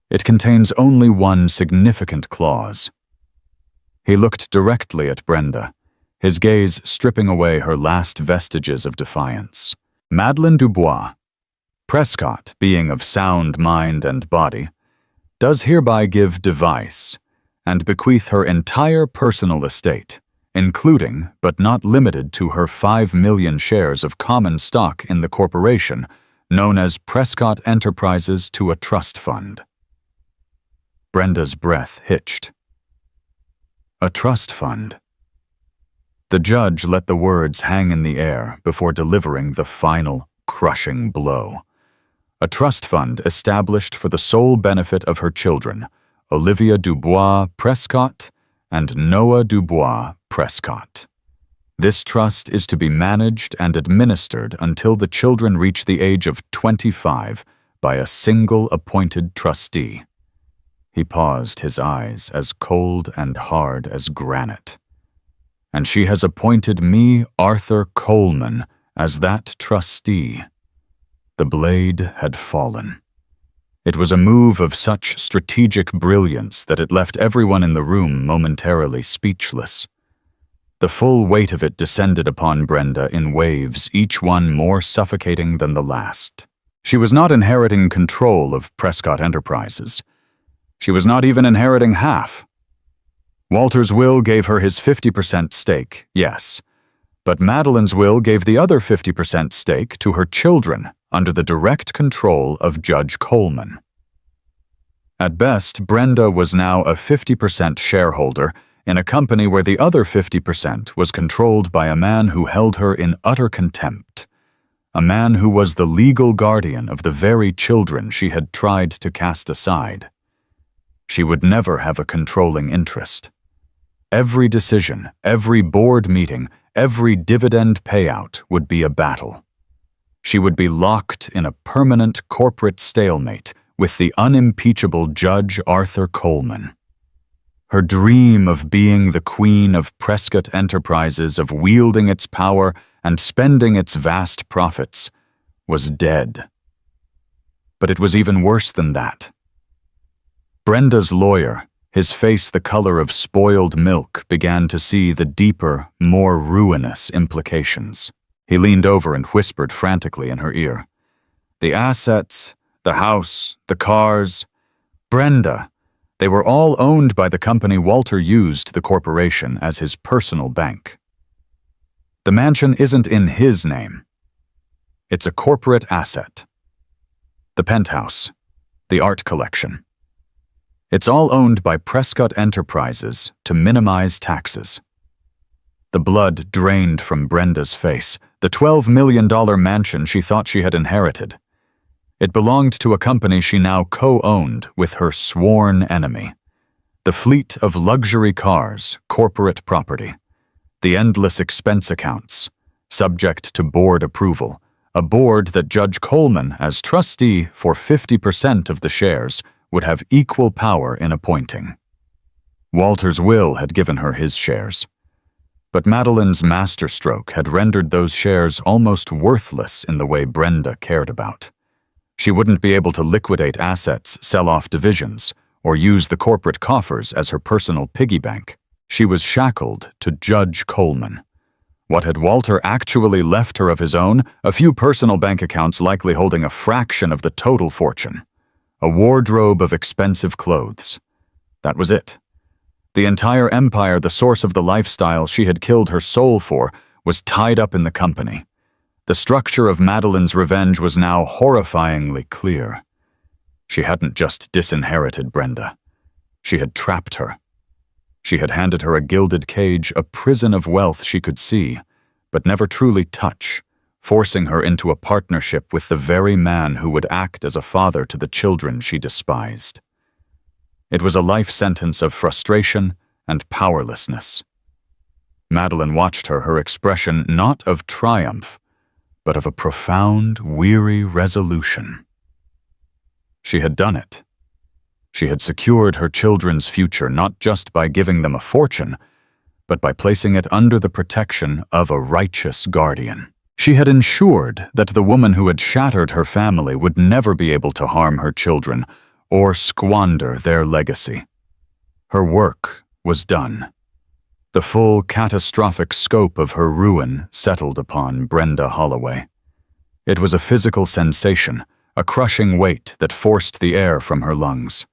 It contains only one significant clause. He looked directly at Brenda, his gaze stripping away her last vestiges of defiance. Madeleine Dubois, Prescott, being of sound mind and body, does hereby give device and bequeath her entire personal estate, including but not limited to her 5 million shares of common stock in the corporation known as Prescott Enterprises to a trust fund. Brenda's breath hitched. A trust fund. The judge let the words hang in the air before delivering the final, crushing blow. A trust fund established for the sole benefit of her children, Olivia Dubois Prescott and Noah Dubois Prescott. This trust is to be managed and administered until the children reach the age of 25 by a single appointed trustee. He paused, his eyes as cold and hard as granite. And she has appointed me, Arthur Coleman, as that trustee. The blade had fallen. It was a move of such strategic brilliance that it left everyone in the room momentarily speechless. The full weight of it descended upon Brenda in waves, each one more suffocating than the last. She was not inheriting control of Prescott Enterprises. She was not even inheriting half. Walter's will gave her his 50% stake, yes, but Madeleine's will gave the other 50% stake to her children under the direct control of Judge Coleman. At best, Brenda was now a 50% shareholder in a company where the other 50% was controlled by a man who held her in utter contempt, a man who was the legal guardian of the very children she had tried to cast aside. She would never have a controlling interest. Every decision, every board meeting, every dividend payout would be a battle. She would be locked in a permanent corporate stalemate with the unimpeachable Judge Arthur Coleman. Her dream of being the queen of Prescott Enterprises, of wielding its power and spending its vast profits, was dead. But it was even worse than that. Brenda's lawyer, his face the color of spoiled milk, began to see the deeper, more ruinous implications. He leaned over and whispered frantically in her ear. The assets, the house, the cars, Brenda, they were all owned by the company Walter used the corporation as his personal bank. The mansion isn't in his name. It's a corporate asset. The penthouse, the art collection. It's all owned by Prescott Enterprises to minimize taxes. The blood drained from Brenda's face, the $12 million mansion she thought she had inherited. It belonged to a company she now co-owned with her sworn enemy. The fleet of luxury cars, corporate property. The endless expense accounts, subject to board approval, a board that Judge Coleman, as trustee for 50% of the shares, would have equal power in appointing. Walter's will had given her his shares, but Madeleine's masterstroke had rendered those shares almost worthless in the way Brenda cared about. She wouldn't be able to liquidate assets, sell off divisions, or use the corporate coffers as her personal piggy bank. She was shackled to Judge Coleman. What had Walter actually left her of his own? A few personal bank accounts likely holding a fraction of the total fortune. A wardrobe of expensive clothes. That was it. The entire empire, the source of the lifestyle she had killed her soul for, was tied up in the company. The structure of Madeleine's revenge was now horrifyingly clear. She hadn't just disinherited Brenda. She had trapped her. She had handed her a gilded cage, a prison of wealth she could see, but never truly touch, forcing her into a partnership with the very man who would act as a father to the children she despised. It was a life sentence of frustration and powerlessness. Madeleine watched her, her expression not of triumph, but of a profound, weary resolution. She had done it. She had secured her children's future not just by giving them a fortune, but by placing it under the protection of a righteous guardian. She had ensured that the woman who had shattered her family would never be able to harm her children or squander their legacy. Her work was done. The full catastrophic scope of her ruin settled upon Brenda Holloway. It was a physical sensation, a crushing weight that forced the air from her lungs.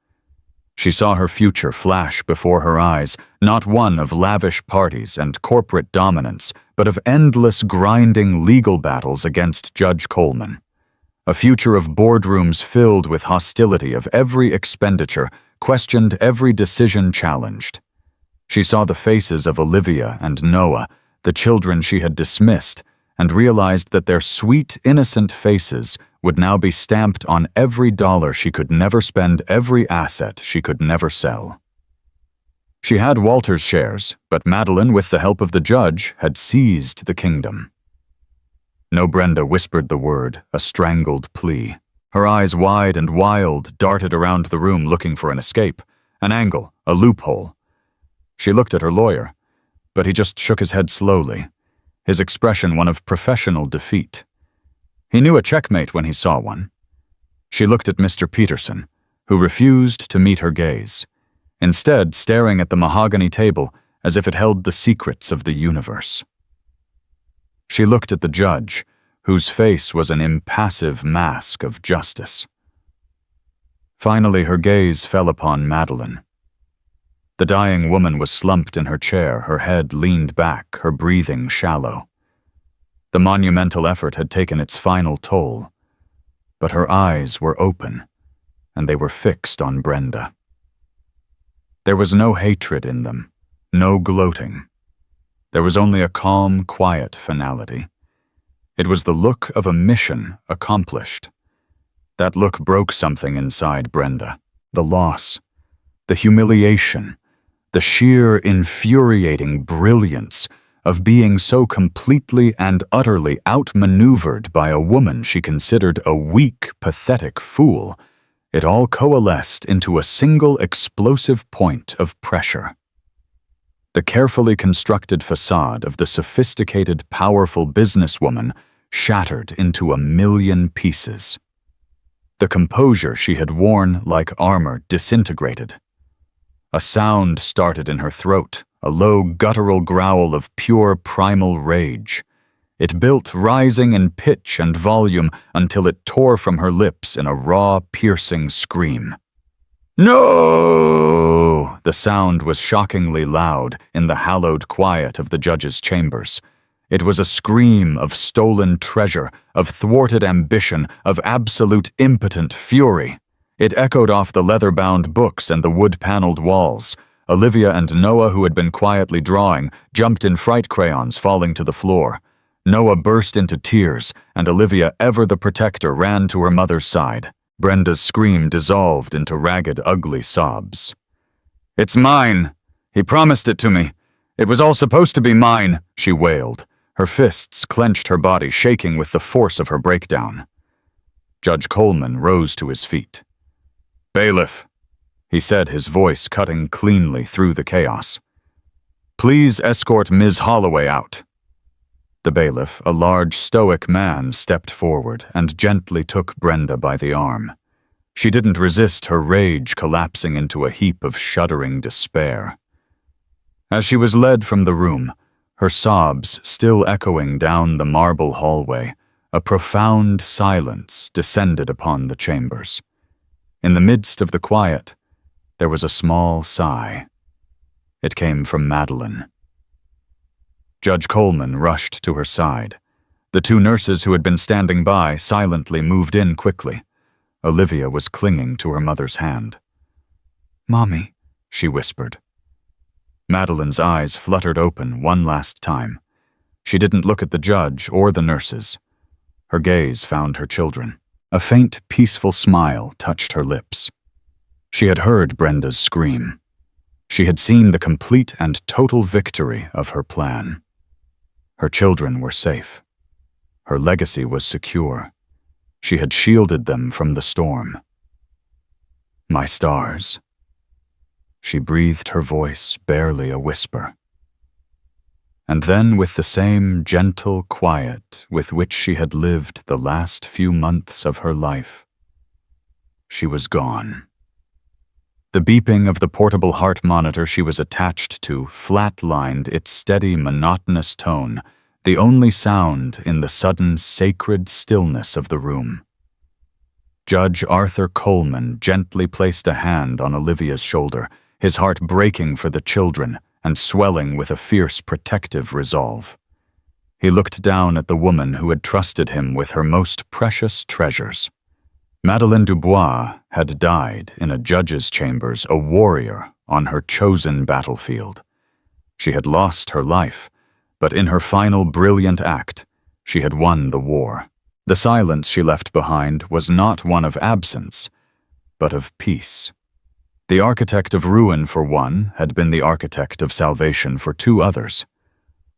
She saw her future flash before her eyes, not one of lavish parties and corporate dominance, but of endless grinding legal battles against Judge Coleman. A future of boardrooms filled with hostility of every expenditure, questioned every decision challenged. She saw the faces of Olivia and Noah, the children she had dismissed, and realized that their sweet, innocent faces would now be stamped on every dollar she could never spend, every asset she could never sell. She had Walter's shares, but Madeline, with the help of the judge, had seized the kingdom. No, Brenda whispered the word, a strangled plea. Her eyes, wide and wild, darted around the room looking for an escape, an angle, a loophole. She looked at her lawyer, but he just shook his head slowly, his expression one of professional defeat. He knew a checkmate when he saw one. She looked at Mr. Peterson, who refused to meet her gaze, instead staring at the mahogany table as if it held the secrets of the universe. She looked at the judge, whose face was an impassive mask of justice. Finally, her gaze fell upon Madeline. The dying woman was slumped in her chair, her head leaned back, her breathing shallow. The monumental effort had taken its final toll, but her eyes were open, and they were fixed on Brenda. There was no hatred in them, no gloating. There was only a calm, quiet finality. It was the look of a mission accomplished. That look broke something inside Brenda, the loss, the humiliation, the sheer infuriating brilliance of being so completely and utterly outmaneuvered by a woman she considered a weak, pathetic fool. It all coalesced into a single explosive point of pressure. The carefully constructed facade of the sophisticated, powerful businesswoman shattered into a million pieces. The composure she had worn like armor disintegrated. A sound started in her throat, a low guttural growl of pure primal rage. It built, rising in pitch and volume until it tore from her lips in a raw, piercing scream. "No!" The sound was shockingly loud in the hallowed quiet of the judge's chambers. It was a scream of stolen treasure, of thwarted ambition, of absolute impotent fury. It echoed off the leather-bound books and the wood-paneled walls. Olivia and Noah, who had been quietly drawing, jumped in fright crayons, falling to the floor. Noah burst into tears, and Olivia, ever the protector, ran to her mother's side. Brenda's scream dissolved into ragged, ugly sobs. "It's mine. He promised it to me. It was all supposed to be mine," she wailed. Her fists clenched her body, shaking with the force of her breakdown. Judge Coleman rose to his feet. "Bailiff," he said, his voice cutting cleanly through the chaos. "Please escort Ms. Holloway out." The bailiff, a large, stoic man, stepped forward and gently took Brenda by the arm. She didn't resist her rage collapsing into a heap of shuddering despair. As she was led from the room, her sobs still echoing down the marble hallway, a profound silence descended upon the chambers. In the midst of the quiet, there was a small sigh. It came from Madeline. Judge Coleman rushed to her side. The two nurses who had been standing by silently moved in quickly. Olivia was clinging to her mother's hand. "Mommy," she whispered. Madeline's eyes fluttered open one last time. She didn't look at the judge or the nurses. Her gaze found her children. A faint, peaceful smile touched her lips. She had heard Brenda's scream. She had seen the complete and total victory of her plan. Her children were safe. Her legacy was secure. She had shielded them from the storm. "My stars." She breathed, her voice barely a whisper. And then, with the same gentle quiet with which she had lived the last few months of her life, she was gone. The beeping of the portable heart monitor she was attached to flatlined its steady, monotonous tone, the only sound in the sudden, sacred stillness of the room. Judge Arthur Coleman gently placed a hand on Olivia's shoulder, his heart breaking for the children and swelling with a fierce protective resolve. He looked down at the woman who had trusted him with her most precious treasures. Madeleine Dubois had died in a judge's chambers, a warrior on her chosen battlefield. She had lost her life, but in her final brilliant act, she had won the war. The silence she left behind was not one of absence, but of peace. The architect of ruin for one had been the architect of salvation for two others.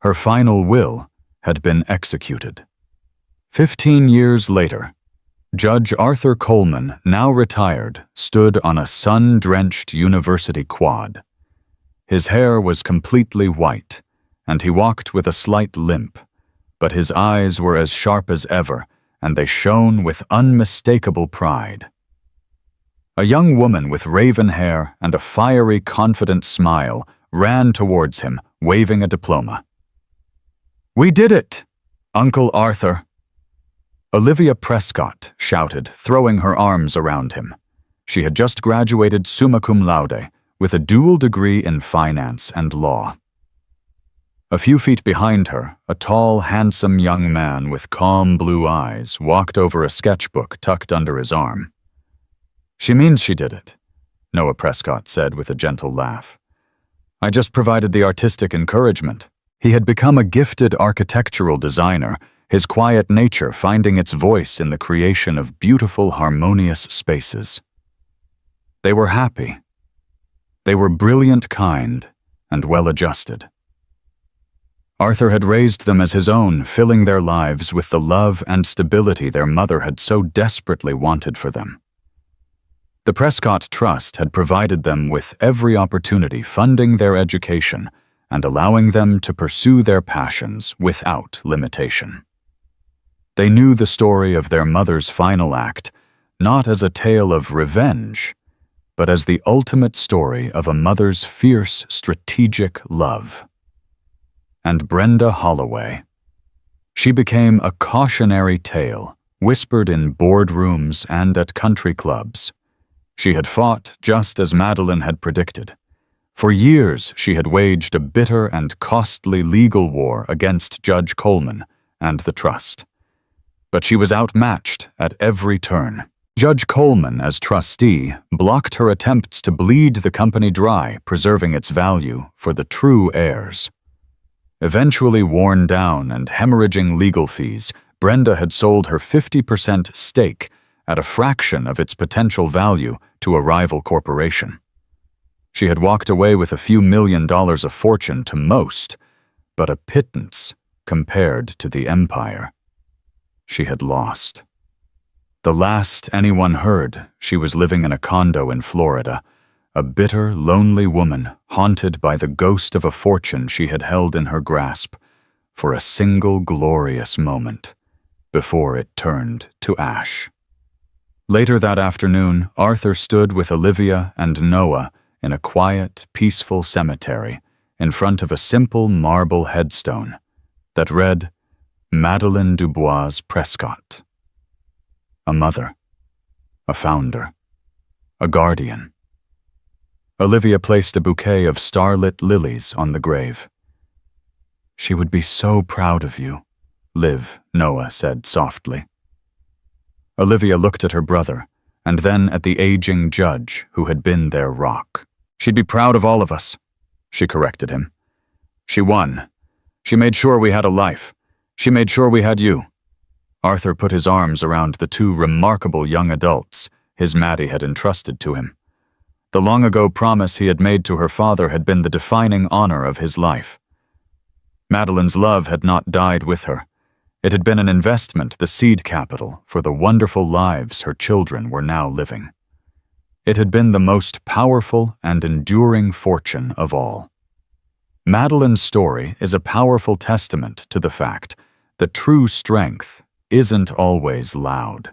Her final will had been executed. 15 years later, Judge Arthur Coleman, now retired, stood on a sun-drenched university quad. His hair was completely white, and he walked with a slight limp, but his eyes were as sharp as ever, and they shone with unmistakable pride. A young woman with raven hair and a fiery, confident smile ran towards him, waving a diploma. "We did it, Uncle Arthur!" Olivia Prescott shouted, throwing her arms around him. She had just graduated summa cum laude with a dual degree in finance and law. A few feet behind her, a tall, handsome young man with calm blue eyes walked over a sketchbook tucked under his arm. "She means she did it," Noah Prescott said with a gentle laugh. "I just provided the artistic encouragement." He had become a gifted architectural designer, his quiet nature finding its voice in the creation of beautiful, harmonious spaces. They were happy. They were brilliant, kind, and well-adjusted. Arthur had raised them as his own, filling their lives with the love and stability their mother had so desperately wanted for them. The Prescott Trust had provided them with every opportunity, funding their education and allowing them to pursue their passions without limitation. They knew the story of their mother's final act not as a tale of revenge, but as the ultimate story of a mother's fierce, strategic love. And Brenda Holloway. She became a cautionary tale, whispered in boardrooms and at country clubs. She had fought just as Madeleine had predicted. For years, she had waged a bitter and costly legal war against Judge Coleman and the trust. But she was outmatched at every turn. Judge Coleman, as trustee, blocked her attempts to bleed the company dry, preserving its value for the true heirs. Eventually worn down and hemorrhaging legal fees, Brenda had sold her 50% stake at a fraction of its potential value to a rival corporation. She had walked away with a few $1,000,000 of fortune to most, but a pittance compared to the empire. She had lost. The last anyone heard, she was living in a condo in Florida, a bitter, lonely woman haunted by the ghost of a fortune she had held in her grasp for a single glorious moment before it turned to ash. Later that afternoon, Arthur stood with Olivia and Noah in a quiet, peaceful cemetery in front of a simple marble headstone that read, Madeleine Dubois Prescott. A mother, a founder, a guardian. Olivia placed a bouquet of starlit lilies on the grave. "She would be so proud of you," Liv, Noah said softly. Olivia looked at her brother, and then at the aging judge who had been their rock. "She'd be proud of all of us," she corrected him. "She won. She made sure we had a life. She made sure we had you." Arthur put his arms around the two remarkable young adults his Maddie had entrusted to him. The long-ago promise he had made to her father had been the defining honor of his life. Madeleine's love had not died with her. It had been an investment, the seed capital, for the wonderful lives her children were now living. It had been the most powerful and enduring fortune of all. Madeleine's story is a powerful testament to the fact that true strength isn't always loud.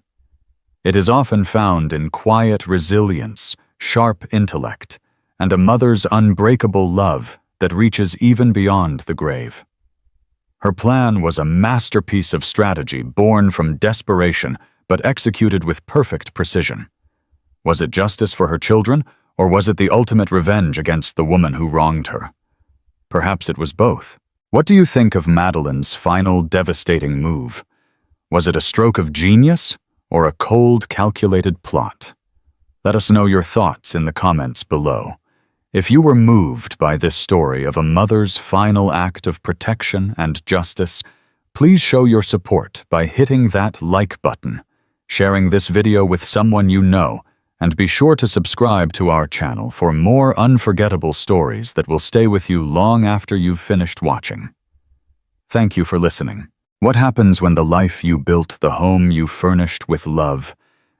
It is often found in quiet resilience, sharp intellect, and a mother's unbreakable love that reaches even beyond the grave. Her plan was a masterpiece of strategy born from desperation but executed with perfect precision. Was it justice for her children, or was it the ultimate revenge against the woman who wronged her? Perhaps it was both. What do you think of Madeline's final devastating move? Was it a stroke of genius or a cold, calculated plot? Let us know your thoughts in the comments below. If you were moved by this story of a mother's final act of protection and justice, please show your support by hitting that like button, sharing this video with someone you know, and be sure to subscribe to our channel for more unforgettable stories that will stay with you long after you've finished watching. Thank you for listening. What happens when the life you built, the home you furnished with love,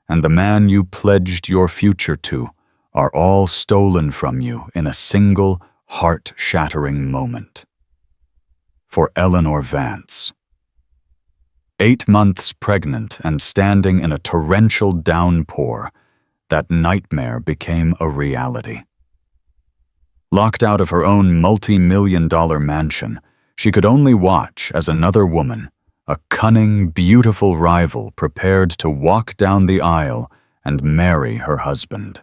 and the man you pledged your future to are all stolen from you in a single, heart-shattering moment? For Eleanor Vance. 8 months pregnant and standing in a torrential downpour, that nightmare became a reality. Locked out of her own multi-million-dollar mansion, she could only watch as another woman, a cunning, beautiful rival, prepared to walk down the aisle and marry her husband.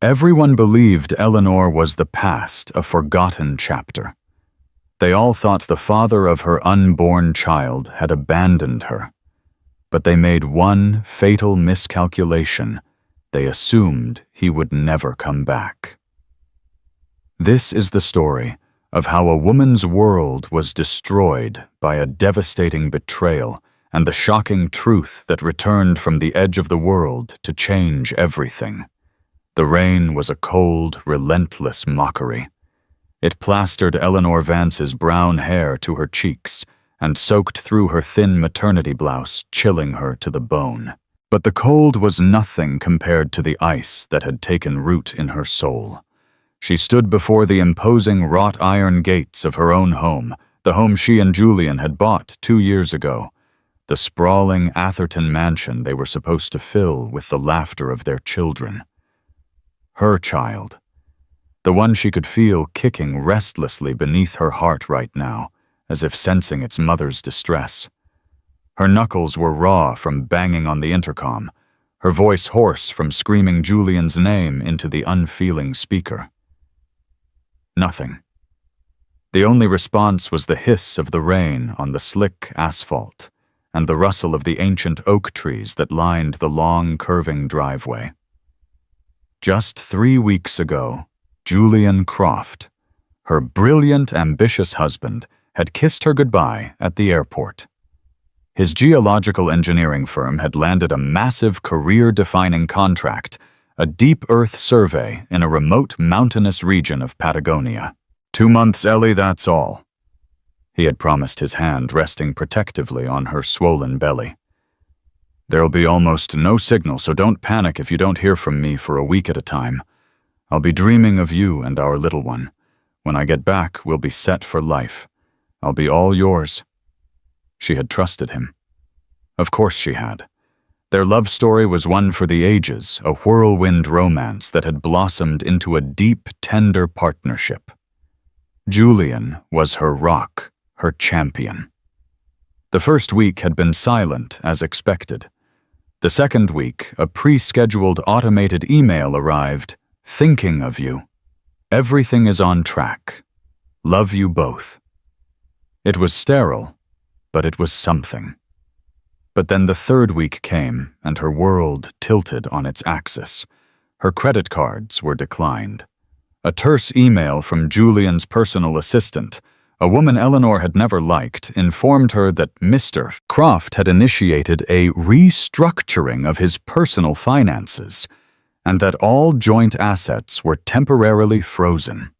Everyone believed Eleanor was the past, a forgotten chapter. They all thought the father of her unborn child had abandoned her. But they made one fatal miscalculation. They assumed he would never come back. This is the story of how a woman's world was destroyed by a devastating betrayal and the shocking truth that returned from the edge of the world to change everything. The rain was a cold, relentless mockery. It plastered Eleanor Vance's brown hair to her cheeks and soaked through her thin maternity blouse, chilling her to the bone. But the cold was nothing compared to the ice that had taken root in her soul. She stood before the imposing wrought iron gates of her own home, the home she and Julian had bought 2 years ago, the sprawling Atherton mansion they were supposed to fill with the laughter of their children. Her child, the one she could feel kicking restlessly beneath her heart right now, as if sensing its mother's distress. Her knuckles were raw from banging on the intercom, her voice hoarse from screaming Julian's name into the unfeeling speaker. Nothing. The only response was the hiss of the rain on the slick asphalt and the rustle of the ancient oak trees that lined the long, curving driveway. Just 3 weeks ago, Julian Croft, her brilliant, ambitious husband, had kissed her goodbye at the airport. His geological engineering firm had landed a massive career-defining contract, a deep earth survey in a remote mountainous region of Patagonia. 2 months, Ellie, that's all. He had promised, his hand resting protectively on her swollen belly. There'll be almost no signal, so don't panic if you don't hear from me for a week at a time. I'll be dreaming of you and our little one. When I get back, we'll be set for life. I'll be all yours. She had trusted him. Of course she had. Their love story was one for the ages, a whirlwind romance that had blossomed into a deep, tender partnership. Julian was her rock, her champion. The first week had been silent, as expected. The second week, a pre-scheduled automated email arrived, thinking of you. Everything is on track. Love you both. It was sterile, but it was something. But then the third week came, and her world tilted on its axis. Her credit cards were declined. A terse email from Julian's personal assistant, a woman Eleanor had never liked, informed her that Mr. Croft had initiated a restructuring of his personal finances, and that all joint assets were temporarily frozen.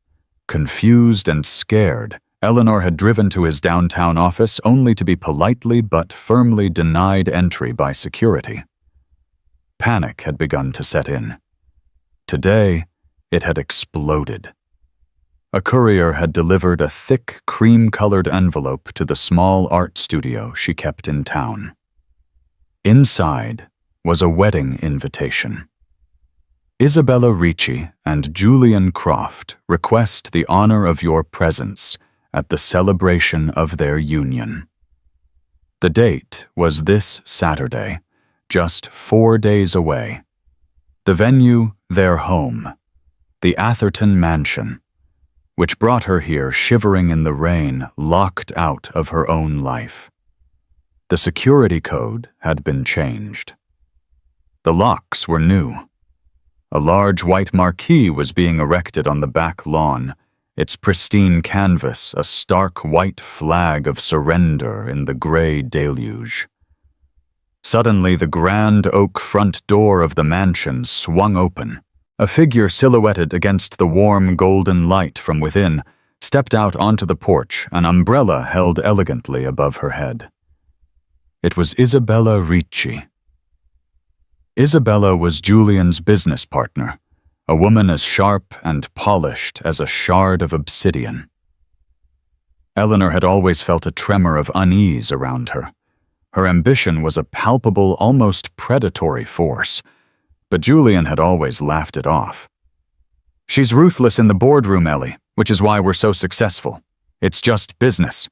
Confused and scared, Eleanor had driven to his downtown office only to be politely but firmly denied entry by security. Panic had begun to set in. Today, it had exploded. A courier had delivered a thick, cream-colored envelope to the small art studio she kept in town. Inside was a wedding invitation. Isabella Ricci and Julian Croft request the honor of your presence at the celebration of their union. The date was this Saturday, just 4 days away. The venue, their home, the Atherton Mansion, which brought her here shivering in the rain, locked out of her own life. The security code had been changed. The locks were new. A large white marquee was being erected on the back lawn, its pristine canvas a stark white flag of surrender in the gray deluge. Suddenly, the grand oak front door of the mansion swung open. A figure silhouetted against the warm golden light from within stepped out onto the porch, an umbrella held elegantly above her head. It was Isabella Ricci. Isabella was Julian's business partner, a woman as sharp and polished as a shard of obsidian. Eleanor had always felt a tremor of unease around her. Her ambition was a palpable, almost predatory force, but Julian had always laughed it off. "She's ruthless in the boardroom, Ellie, which is why we're so successful. It's just business."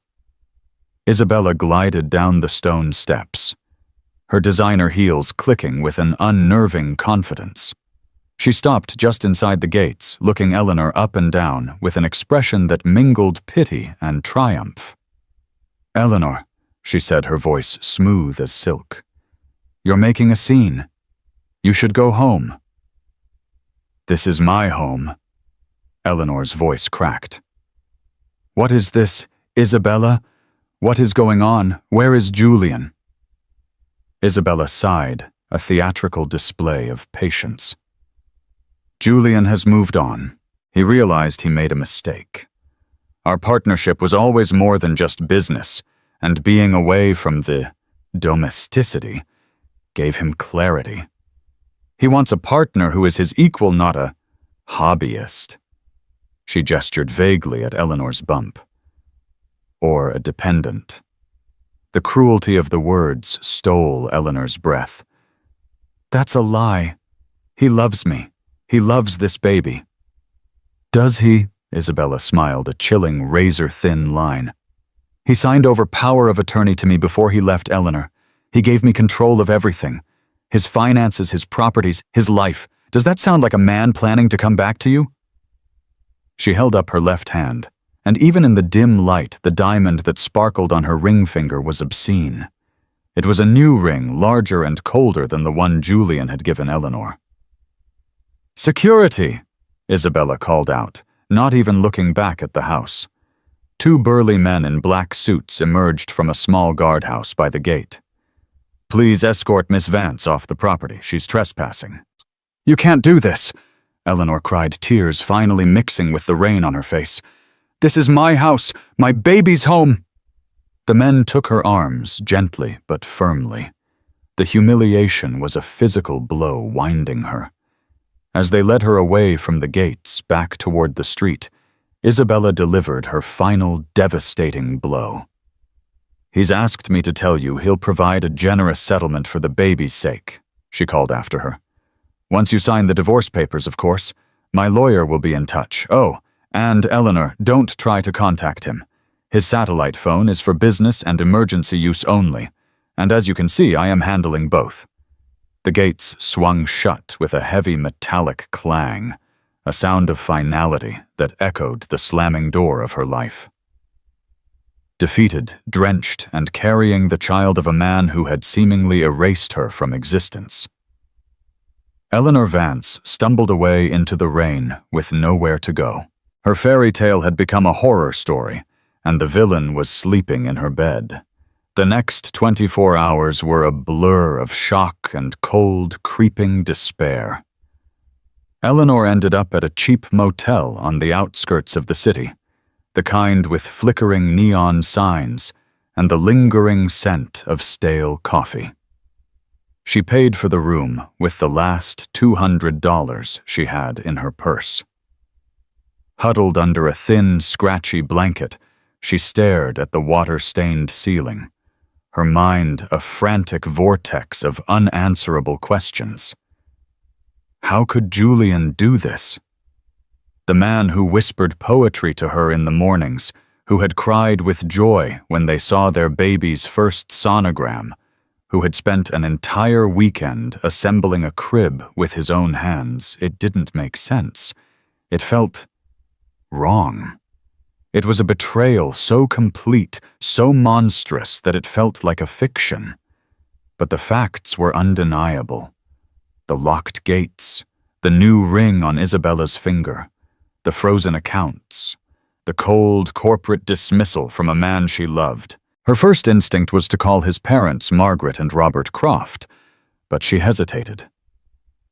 Isabella glided down the stone steps, her designer heels clicking with an unnerving confidence. She stopped just inside the gates, looking Eleanor up and down with an expression that mingled pity and triumph. "Eleanor," she said, her voice smooth as silk, "you're making a scene. You should go home." "This is my home." Eleanor's voice cracked. "What is this, Isabella? What is going on? Where is Julian?" Isabella sighed, a theatrical display of patience. "Julian has moved on. He realized he made a mistake. Our partnership was always more than just business, and being away from the domesticity gave him clarity. He wants a partner who is his equal, not a hobbyist." She gestured vaguely at Eleanor's bump. "Or a dependent." The cruelty of the words stole Eleanor's breath. "That's a lie. He loves me. He loves this baby." "Does he?" Isabella smiled, a chilling, razor-thin line. "He signed over power of attorney to me before he left Eleanor. He gave me control of everything. His finances, his properties, his life. Does that sound like a man planning to come back to you?" She held up her left hand, and even in the dim light, the diamond that sparkled on her ring finger was obscene. It was a new ring, larger and colder than the one Julian had given Eleanor. "Security!" Isabella called out, not even looking back at the house. 2 burly men in black suits emerged from a small guardhouse by the gate. "Please escort Miss Vance off the property. She's trespassing." "You can't do this!" Eleanor cried, tears finally mixing with the rain on her face. "This is my house, my baby's home." The men took her arms, gently but firmly. The humiliation was a physical blow winding her. As they led her away from the gates, back toward the street, Isabella delivered her final devastating blow. "He's asked me to tell you he'll provide a generous settlement for the baby's sake," she called after her. "Once you sign the divorce papers, of course. My lawyer will be in touch. Oh, and Eleanor, don't try to contact him. His satellite phone is for business and emergency use only, and as you can see, I am handling both." The gates swung shut with a heavy metallic clang, a sound of finality that echoed the slamming door of her life. Defeated, drenched, and carrying the child of a man who had seemingly erased her from existence, Eleanor Vance stumbled away into the rain with nowhere to go. Her fairy tale had become a horror story, and the villain was sleeping in her bed. The next 24 hours were a blur of shock and cold, creeping despair. Eleanor ended up at a cheap motel on the outskirts of the city, the kind with flickering neon signs and the lingering scent of stale coffee. She paid for the room with the last $200 she had in her purse. Huddled under a thin, scratchy blanket, she stared at the water-stained ceiling, her mind a frantic vortex of unanswerable questions. How could Julian do this? The man who whispered poetry to her in the mornings, who had cried with joy when they saw their baby's first sonogram, who had spent an entire weekend assembling a crib with his own hands, it didn't make sense. It felt wrong. It was a betrayal so complete, so monstrous that it felt like a fiction. But the facts were undeniable. The locked gates, the new ring on Isabella's finger, the frozen accounts, the cold corporate dismissal from a man she loved. Her first instinct was to call his parents Margaret and Robert Croft, but she hesitated.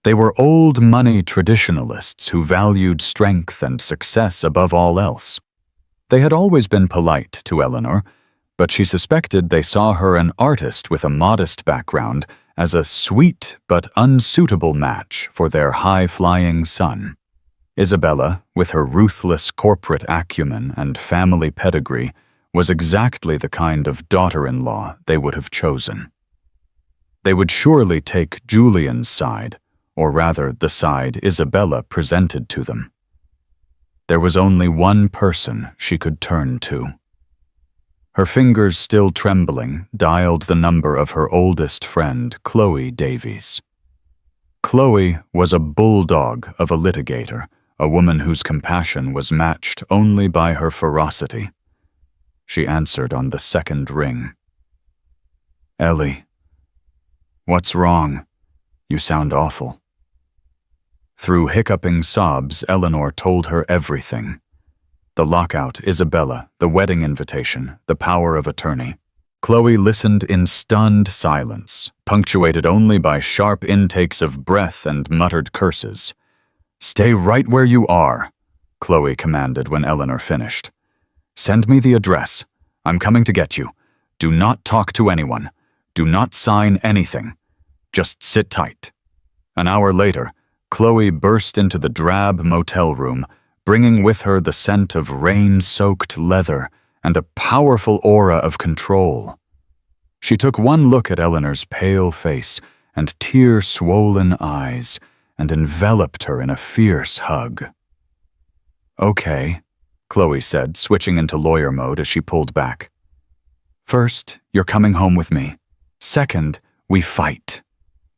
They were old money traditionalists who valued strength and success above all else. They had always been polite to Eleanor, but she suspected they saw her an artist with a modest background as a sweet but unsuitable match for their high-flying son. Isabella, with her ruthless corporate acumen and family pedigree, was exactly the kind of daughter-in-law they would have chosen. They would surely take Julian's side, or rather the side Isabella presented to them. There was only one person she could turn to. Her fingers still trembling dialed the number of her oldest friend, Chloe Davies. Chloe was a bulldog of a litigator, a woman whose compassion was matched only by her ferocity. She answered on the second ring. "Ellie, what's wrong? You sound awful." Through hiccuping sobs, Eleanor told her everything. The lockout, Isabella, the wedding invitation, the power of attorney. Chloe listened in stunned silence, punctuated only by sharp intakes of breath and muttered curses. "Stay right where you are," Chloe commanded when Eleanor finished. "Send me the address. I'm coming to get you. Do not talk to anyone. Do not sign anything. Just sit tight." An hour later, Chloe burst into the drab motel room, bringing with her the scent of rain-soaked leather and a powerful aura of control. She took one look at Eleanor's pale face and tear-swollen eyes and enveloped her in a fierce hug. "Okay," Chloe said, switching into lawyer mode as she pulled back. "First, you're coming home with me. Second, we fight.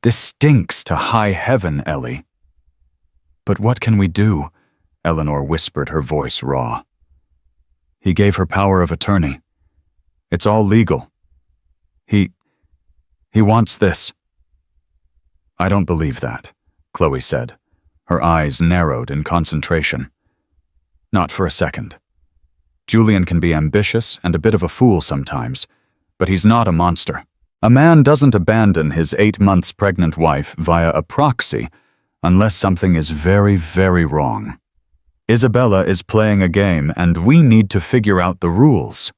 This stinks to high heaven, Ellie." "But what can we do?" Eleanor whispered, her voice raw. "He gave her power of attorney. It's all legal. He wants this." "I don't believe that," Chloe said, her eyes narrowed in concentration. "Not for a second. Julian can be ambitious and a bit of a fool sometimes, but he's not a monster. A man doesn't abandon his 8 months pregnant wife via a proxy unless something is very, very wrong. Isabella is playing a game, and we need to figure out the rules."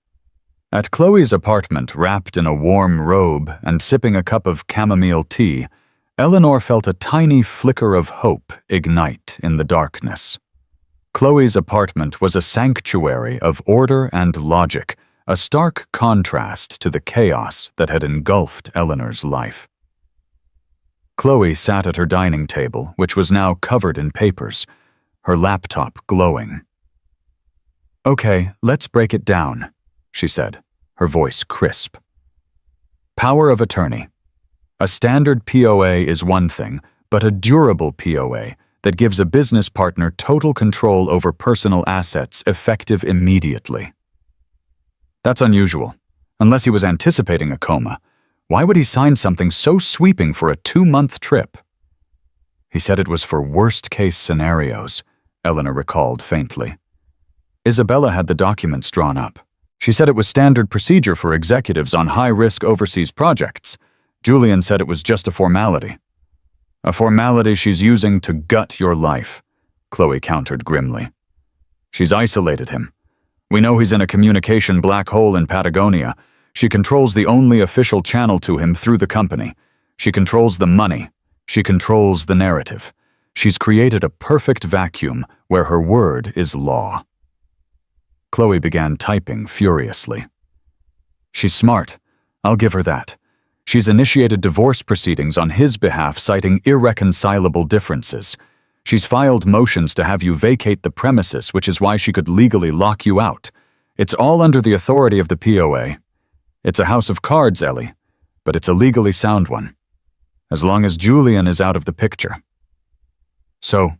At Chloe's apartment, wrapped in a warm robe and sipping a cup of chamomile tea, Eleanor felt a tiny flicker of hope ignite in the darkness. Chloe's apartment was a sanctuary of order and logic, a stark contrast to the chaos that had engulfed Eleanor's life. Chloe sat at her dining table, which was now covered in papers, her laptop glowing. "Okay, let's break it down," she said, her voice crisp. "Power of attorney. A standard POA is one thing, but a durable POA that gives a business partner total control over personal assets effective immediately. That's unusual. Unless he was anticipating a coma, why would he sign something so sweeping for a 2-month trip?" "He said it was for worst-case scenarios," Eleanor recalled faintly. "Isabella had the documents drawn up. She said it was standard procedure for executives on high-risk overseas projects. Julian said it was just a formality." "A formality she's using to gut your life," Chloe countered grimly. "She's isolated him. We know he's in a communication black hole in Patagonia. She controls the only official channel to him through the company. She controls the money. She controls the narrative. She's created a perfect vacuum where her word is law." Chloe began typing furiously. "She's smart. I'll give her that. She's initiated divorce proceedings on his behalf, citing irreconcilable differences. She's filed motions to have you vacate the premises, which is why she could legally lock you out. It's all under the authority of the POA. It's a house of cards, Ellie, but it's a legally sound one. As long as Julian is out of the picture. So,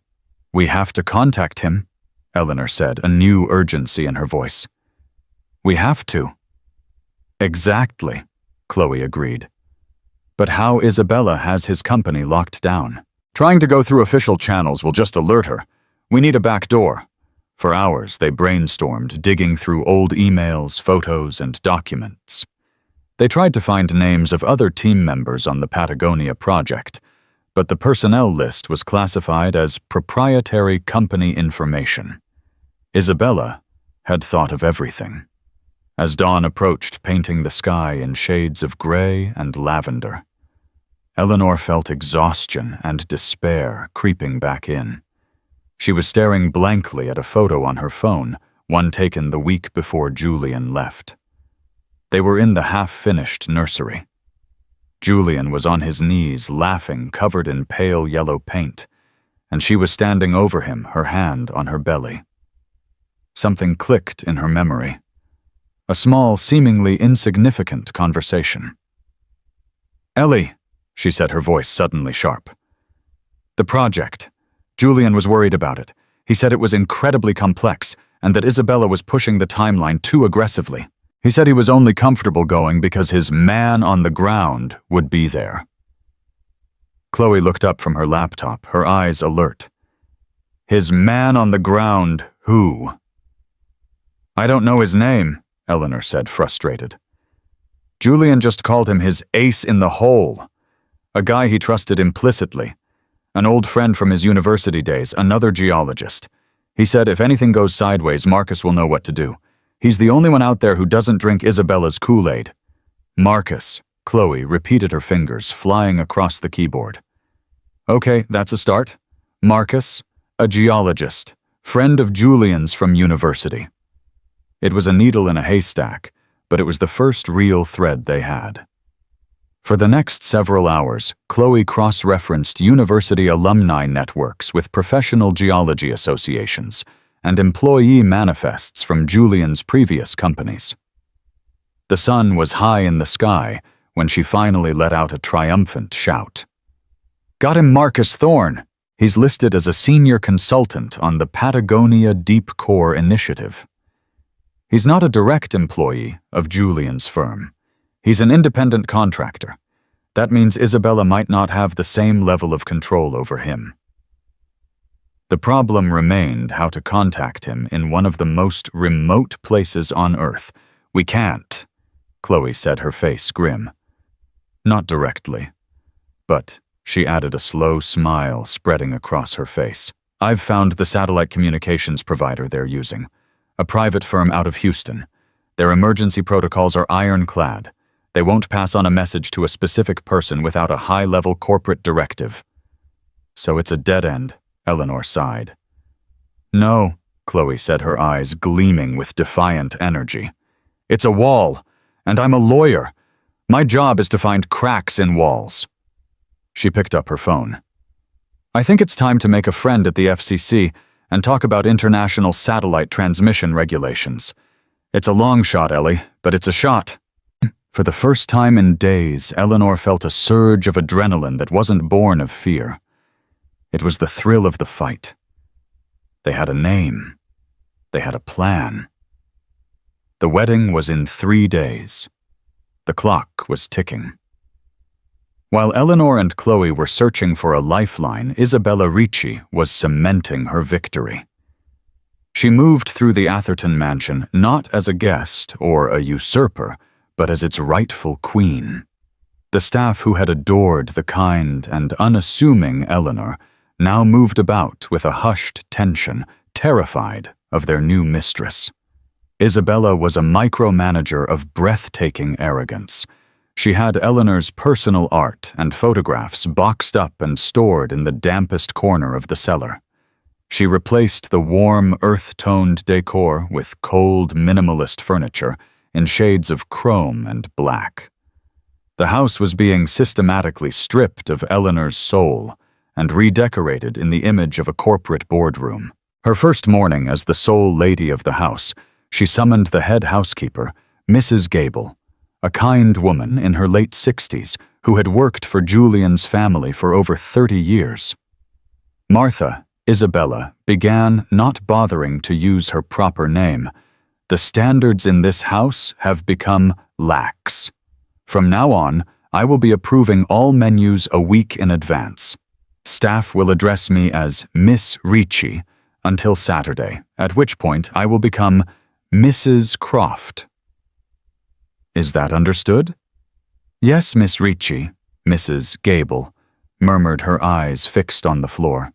we have to contact him, Eleanor said, a new urgency in her voice. We have to. Exactly, Chloe agreed. But how Isabella has his company locked down? Trying to go through official channels will just alert her. We need a back door. For hours, they brainstormed, digging through old emails, photos, and documents. They tried to find names of other team members on the Patagonia project, but the personnel list was classified as proprietary company information. Isabella had thought of everything. As dawn approached, painting the sky in shades of gray and lavender, Eleanor felt exhaustion and despair creeping back in. She was staring blankly at a photo on her phone, one taken the week before Julian left. They were in the half-finished nursery. Julian was on his knees, laughing, covered in pale yellow paint, and she was standing over him, her hand on her belly. Something clicked in her memory. A small, seemingly insignificant conversation. "Ellie," she said, her voice suddenly sharp. "The project. Julian was worried about it. He said it was incredibly complex and that Isabella was pushing the timeline too aggressively. He said he was only comfortable going because his man on the ground would be there." Chloe looked up from her laptop, her eyes alert. "His man on the ground, who?" "I don't know his name," Eleanor said, frustrated. "Julian just called him his ace in the hole. A guy he trusted implicitly. An old friend from his university days, another geologist. He said if anything goes sideways, Marcus will know what to do. He's the only one out there who doesn't drink Isabella's Kool-Aid." "Marcus," Chloe repeated, her fingers flying across the keyboard. "Okay, that's a start. Marcus, a geologist, friend of Julian's from university." It was a needle in a haystack, but it was the first real thread they had. For the next several hours, Chloe cross-referenced university alumni networks with professional geology associations and employee manifests from Julian's previous companies. The sun was high in the sky when she finally let out a triumphant shout. "Got him, Marcus Thorne! He's listed as a senior consultant on the Patagonia Deep Core Initiative. He's not a direct employee of Julian's firm. He's an independent contractor. That means Isabella might not have the same level of control over him." The problem remained how to contact him in one of the most remote places on Earth. "We can't," Chloe said, her face grim. "Not directly. But," she added, a slow smile spreading across her face, "I've found the satellite communications provider they're using. A private firm out of Houston. Their emergency protocols are ironclad. They won't pass on a message to a specific person without a high-level corporate directive." "So it's a dead end," Eleanor sighed. "No," Chloe said, her eyes gleaming with defiant energy. "It's a wall, and I'm a lawyer. My job is to find cracks in walls." She picked up her phone. "I think it's time to make a friend at the FCC and talk about international satellite transmission regulations. It's a long shot, Ellie, but it's a shot." For the first time in days, Eleanor felt a surge of adrenaline that wasn't born of fear. It was the thrill of the fight. They had a name. They had a plan. The wedding was in 3 days. The clock was ticking. While Eleanor and Chloe were searching for a lifeline, Isabella Ricci was cementing her victory. She moved through the Atherton mansion not as a guest or a usurper, but as its rightful queen. The staff who had adored the kind and unassuming Eleanor now moved about with a hushed tension, terrified of their new mistress. Isabella was a micromanager of breathtaking arrogance. She had Eleanor's personal art and photographs boxed up and stored in the dampest corner of the cellar. She replaced the warm, earth-toned decor with cold, minimalist furniture in shades of chrome and black. The house was being systematically stripped of Eleanor's soul and redecorated in the image of a corporate boardroom. Her first morning as the sole lady of the house, she summoned the head housekeeper, Mrs. Gable, a kind woman in her late 60s who had worked for Julian's family for over 30 years. Martha, Isabella, began not bothering to use her proper name. The standards in this house have become lax. From now on, I will be approving all menus a week in advance. Staff will address me as Miss Ricci until Saturday, at which point I will become Mrs. Croft. Is that understood? Yes, Miss Ricci, Mrs. Gable murmured, her eyes fixed on the floor.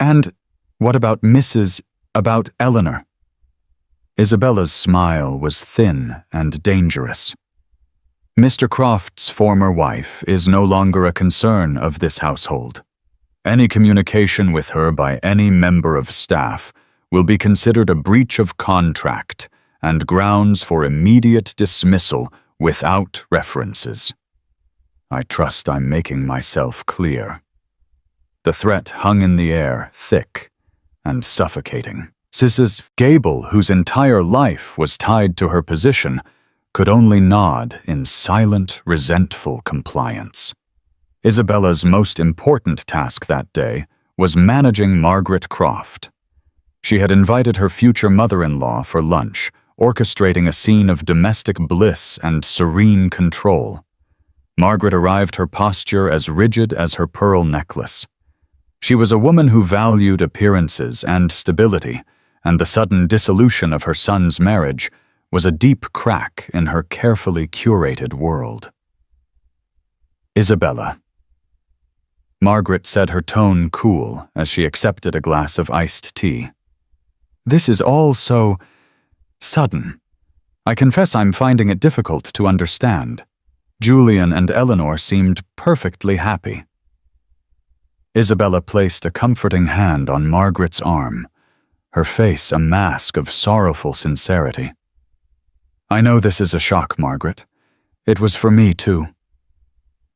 And what about about Eleanor? Isabella's smile was thin and dangerous. Mr. Croft's former wife is no longer a concern of this household. Any communication with her by any member of staff will be considered a breach of contract and grounds for immediate dismissal without references. I trust I'm making myself clear. The threat hung in the air, thick and suffocating. Mrs. Gable, whose entire life was tied to her position, could only nod in silent, resentful compliance. Isabella's most important task that day was managing Margaret Croft. She had invited her future mother-in-law for lunch, orchestrating a scene of domestic bliss and serene control. Margaret arrived, her posture as rigid as her pearl necklace. She was a woman who valued appearances and stability, and the sudden dissolution of her son's marriage was a deep crack in her carefully curated world. Isabella. Margaret said, her tone cool as she accepted a glass of iced tea. This is all so sudden. I confess I'm finding it difficult to understand. Julian and Eleanor seemed perfectly happy. Isabella placed a comforting hand on Margaret's arm, her face a mask of sorrowful sincerity. I know this is a shock, Margaret. It was for me, too.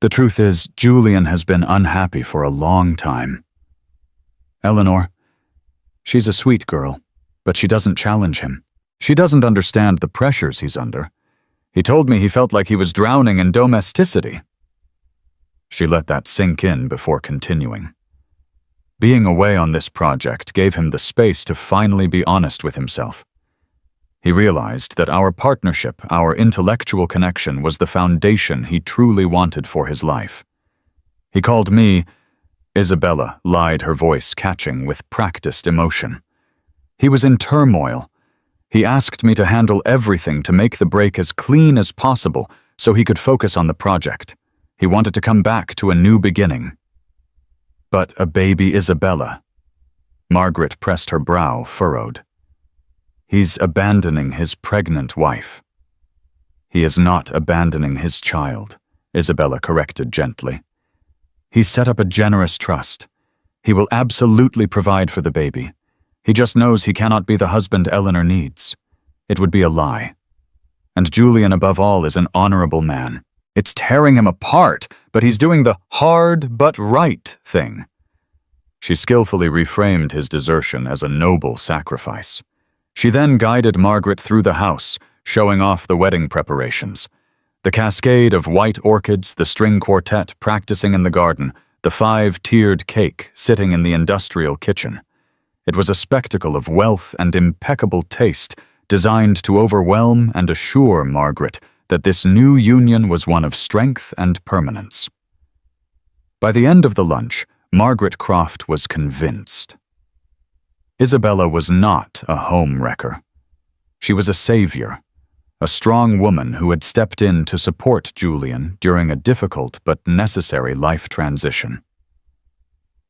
The truth is, Julian has been unhappy for a long time. Eleanor, she's a sweet girl, but she doesn't challenge him. She doesn't understand the pressures he's under. He told me he felt like he was drowning in domesticity. She let that sink in before continuing. Being away on this project gave him the space to finally be honest with himself. He realized that our partnership, our intellectual connection, was the foundation he truly wanted for his life. He called me, Isabella lied, her voice catching with practiced emotion. He was in turmoil. He asked me to handle everything to make the break as clean as possible so he could focus on the project. He wanted to come back to a new beginning. But a baby Isabella. Margaret pressed her brow, furrowed. He's abandoning his pregnant wife. He is not abandoning his child, Isabella corrected gently. He's set up a generous trust. He will absolutely provide for the baby. He just knows he cannot be the husband Eleanor needs. It would be a lie. And Julian, above all, is an honorable man. It's tearing him apart, but he's doing the hard but right thing. She skillfully reframed his desertion as a noble sacrifice. She then guided Margaret through the house, showing off the wedding preparations. The cascade of white orchids, the string quartet practicing in the garden, the 5-tiered cake sitting in the industrial kitchen. It was a spectacle of wealth and impeccable taste, designed to overwhelm and assure Margaret that this new union was one of strength and permanence. By the end of the lunch, Margaret Croft was convinced. Isabella was not a home wrecker. She was a savior, a strong woman who had stepped in to support Julian during a difficult but necessary life transition.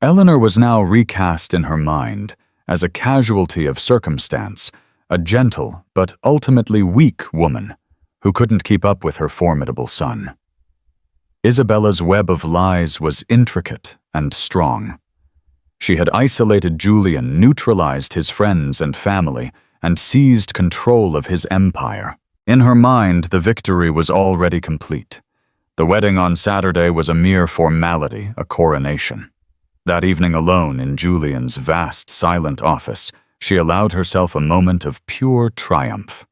Eleanor was now recast in her mind as a casualty of circumstance, a gentle but ultimately weak woman who couldn't keep up with her formidable son. Isabella's web of lies was intricate and strong. She had isolated Julian, neutralized his friends and family, and seized control of his empire. In her mind, the victory was already complete. The wedding on Saturday was a mere formality, a coronation. That evening alone in Julian's vast, silent office, she allowed herself a moment of pure triumph.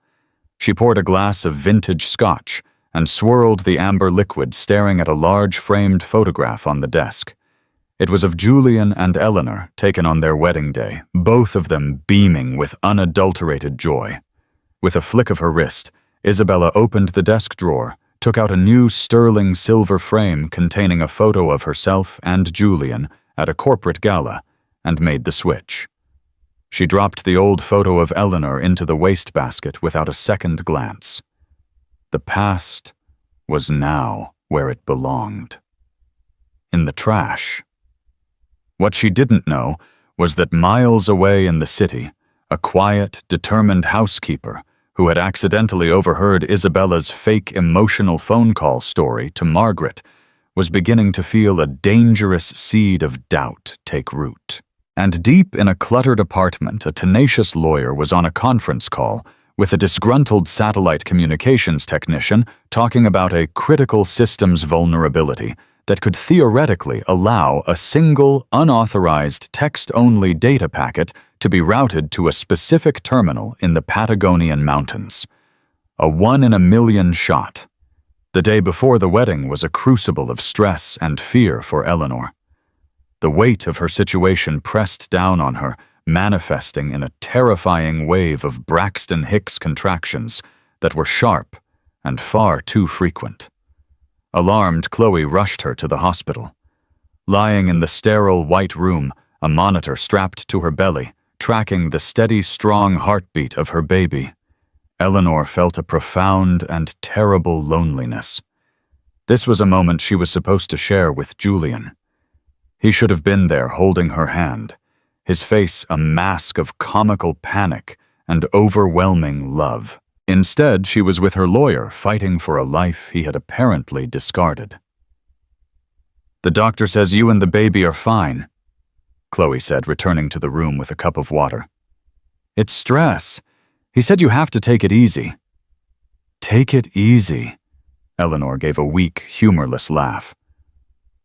She poured a glass of vintage scotch and swirled the amber liquid, staring at a large framed photograph on the desk. It was of Julian and Eleanor, taken on their wedding day, both of them beaming with unadulterated joy. With a flick of her wrist, Isabella opened the desk drawer, took out a new sterling silver frame containing a photo of herself and Julian at a corporate gala, and made the switch. She dropped the old photo of Eleanor into the wastebasket without a second glance. The past was now where it belonged. In the trash. What she didn't know was that miles away in the city, a quiet, determined housekeeper who had accidentally overheard Isabella's fake emotional phone call story to Margaret was beginning to feel a dangerous seed of doubt take root. And deep in a cluttered apartment, a tenacious lawyer was on a conference call with a disgruntled satellite communications technician talking about a critical systems vulnerability that could theoretically allow a single, unauthorized, text-only data packet to be routed to a specific terminal in the Patagonian mountains. A 1-in-a-million shot. The day before the wedding was a crucible of stress and fear for Eleanor. The weight of her situation pressed down on her, manifesting in a terrifying wave of Braxton Hicks contractions that were sharp and far too frequent. Alarmed, Chloe rushed her to the hospital. Lying in the sterile white room, a monitor strapped to her belly, tracking the steady, strong heartbeat of her baby, Eleanor felt a profound and terrible loneliness. This was a moment she was supposed to share with Julian. He should have been there holding her hand, his face a mask of comical panic and overwhelming love. Instead, she was with her lawyer fighting for a life he had apparently discarded. "The doctor says you and the baby are fine," Chloe said, returning to the room with a cup of water. "It's stress. He said you have to take it easy." "Take it easy," Eleanor gave a weak, humorless laugh.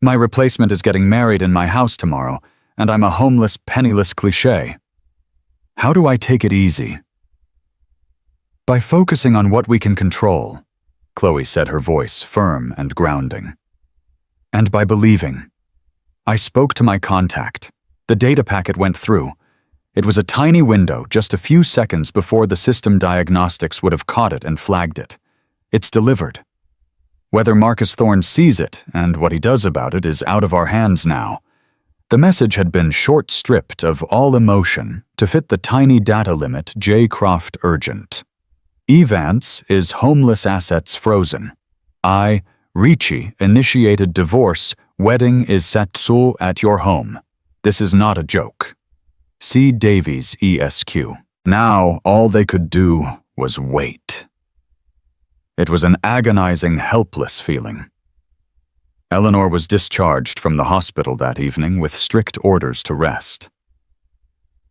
"My replacement is getting married in my house tomorrow, and I'm a homeless, penniless cliché. How do I take it easy?" "By focusing on what we can control," Chloe said, her voice firm and grounding. "And by believing. I spoke to my contact. The data packet went through. It was a tiny window, just a few seconds before the system diagnostics would have caught it and flagged it. It's delivered. Whether Marcus Thorne sees it and what he does about it is out of our hands now. The message had been short-stripped of all emotion to fit the tiny data limit J. Croft Urgent. Evance is homeless assets frozen. I, Ricci, initiated divorce. Wedding is set so at your home. This is not a joke. C. Davies, ESQ. Now all they could do was wait. It was an agonizing, helpless feeling. Eleanor was discharged from the hospital that evening with strict orders to rest.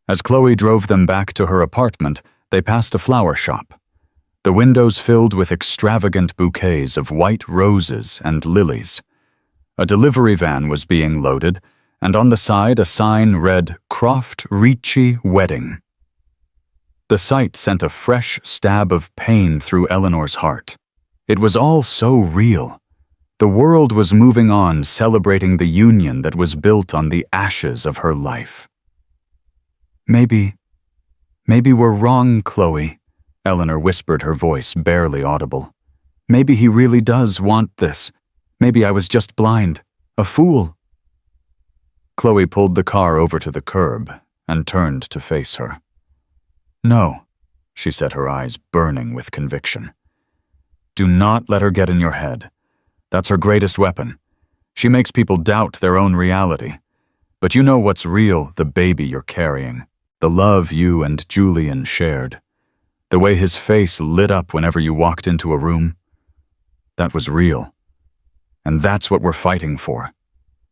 As Chloe drove them back to her apartment, they passed a flower shop. The windows filled with extravagant bouquets of white roses and lilies. A delivery van was being loaded, and on the side a sign read, "Croft Ricci Wedding." The sight sent a fresh stab of pain through Eleanor's heart. It was all so real. The world was moving on, celebrating the union that was built on the ashes of her life. Maybe we're wrong, Chloe," Eleanor whispered, her voice barely audible. "Maybe he really does want this. Maybe I was just blind, a fool." Chloe pulled the car over to the curb and turned to face her. "No," she said, her eyes burning with conviction. "Do not let her get in your head. That's her greatest weapon. She makes people doubt their own reality. But you know what's real, the baby you're carrying, the love you and Julian shared, the way his face lit up whenever you walked into a room. That was real. And that's what we're fighting for.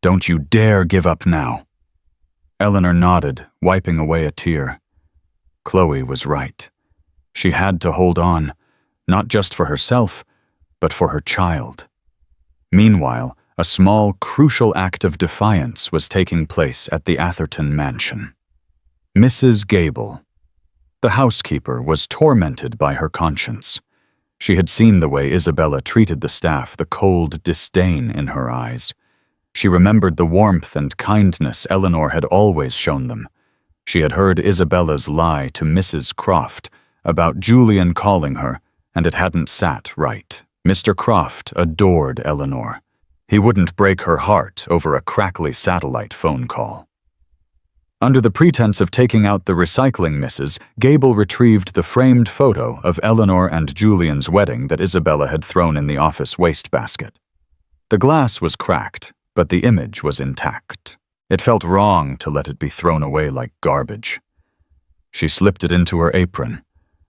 Don't you dare give up now." Eleanor nodded, wiping away a tear. Chloe was right. She had to hold on, not just for herself, but for her child. Meanwhile, a small, crucial act of defiance was taking place at the Atherton mansion. Mrs. Gable. The housekeeper was tormented by her conscience. She had seen the way Isabella treated the staff, the cold disdain in her eyes. She remembered the warmth and kindness Eleanor had always shown them. She had heard Isabella's lie to Mrs. Croft about Julian calling her, and it hadn't sat right. Mr. Croft adored Eleanor. He wouldn't break her heart over a crackly satellite phone call. Under the pretense of taking out the recycling misses, Gable retrieved the framed photo of Eleanor and Julian's wedding that Isabella had thrown in the office wastebasket. The glass was cracked, but the image was intact. It felt wrong to let it be thrown away like garbage. She slipped it into her apron,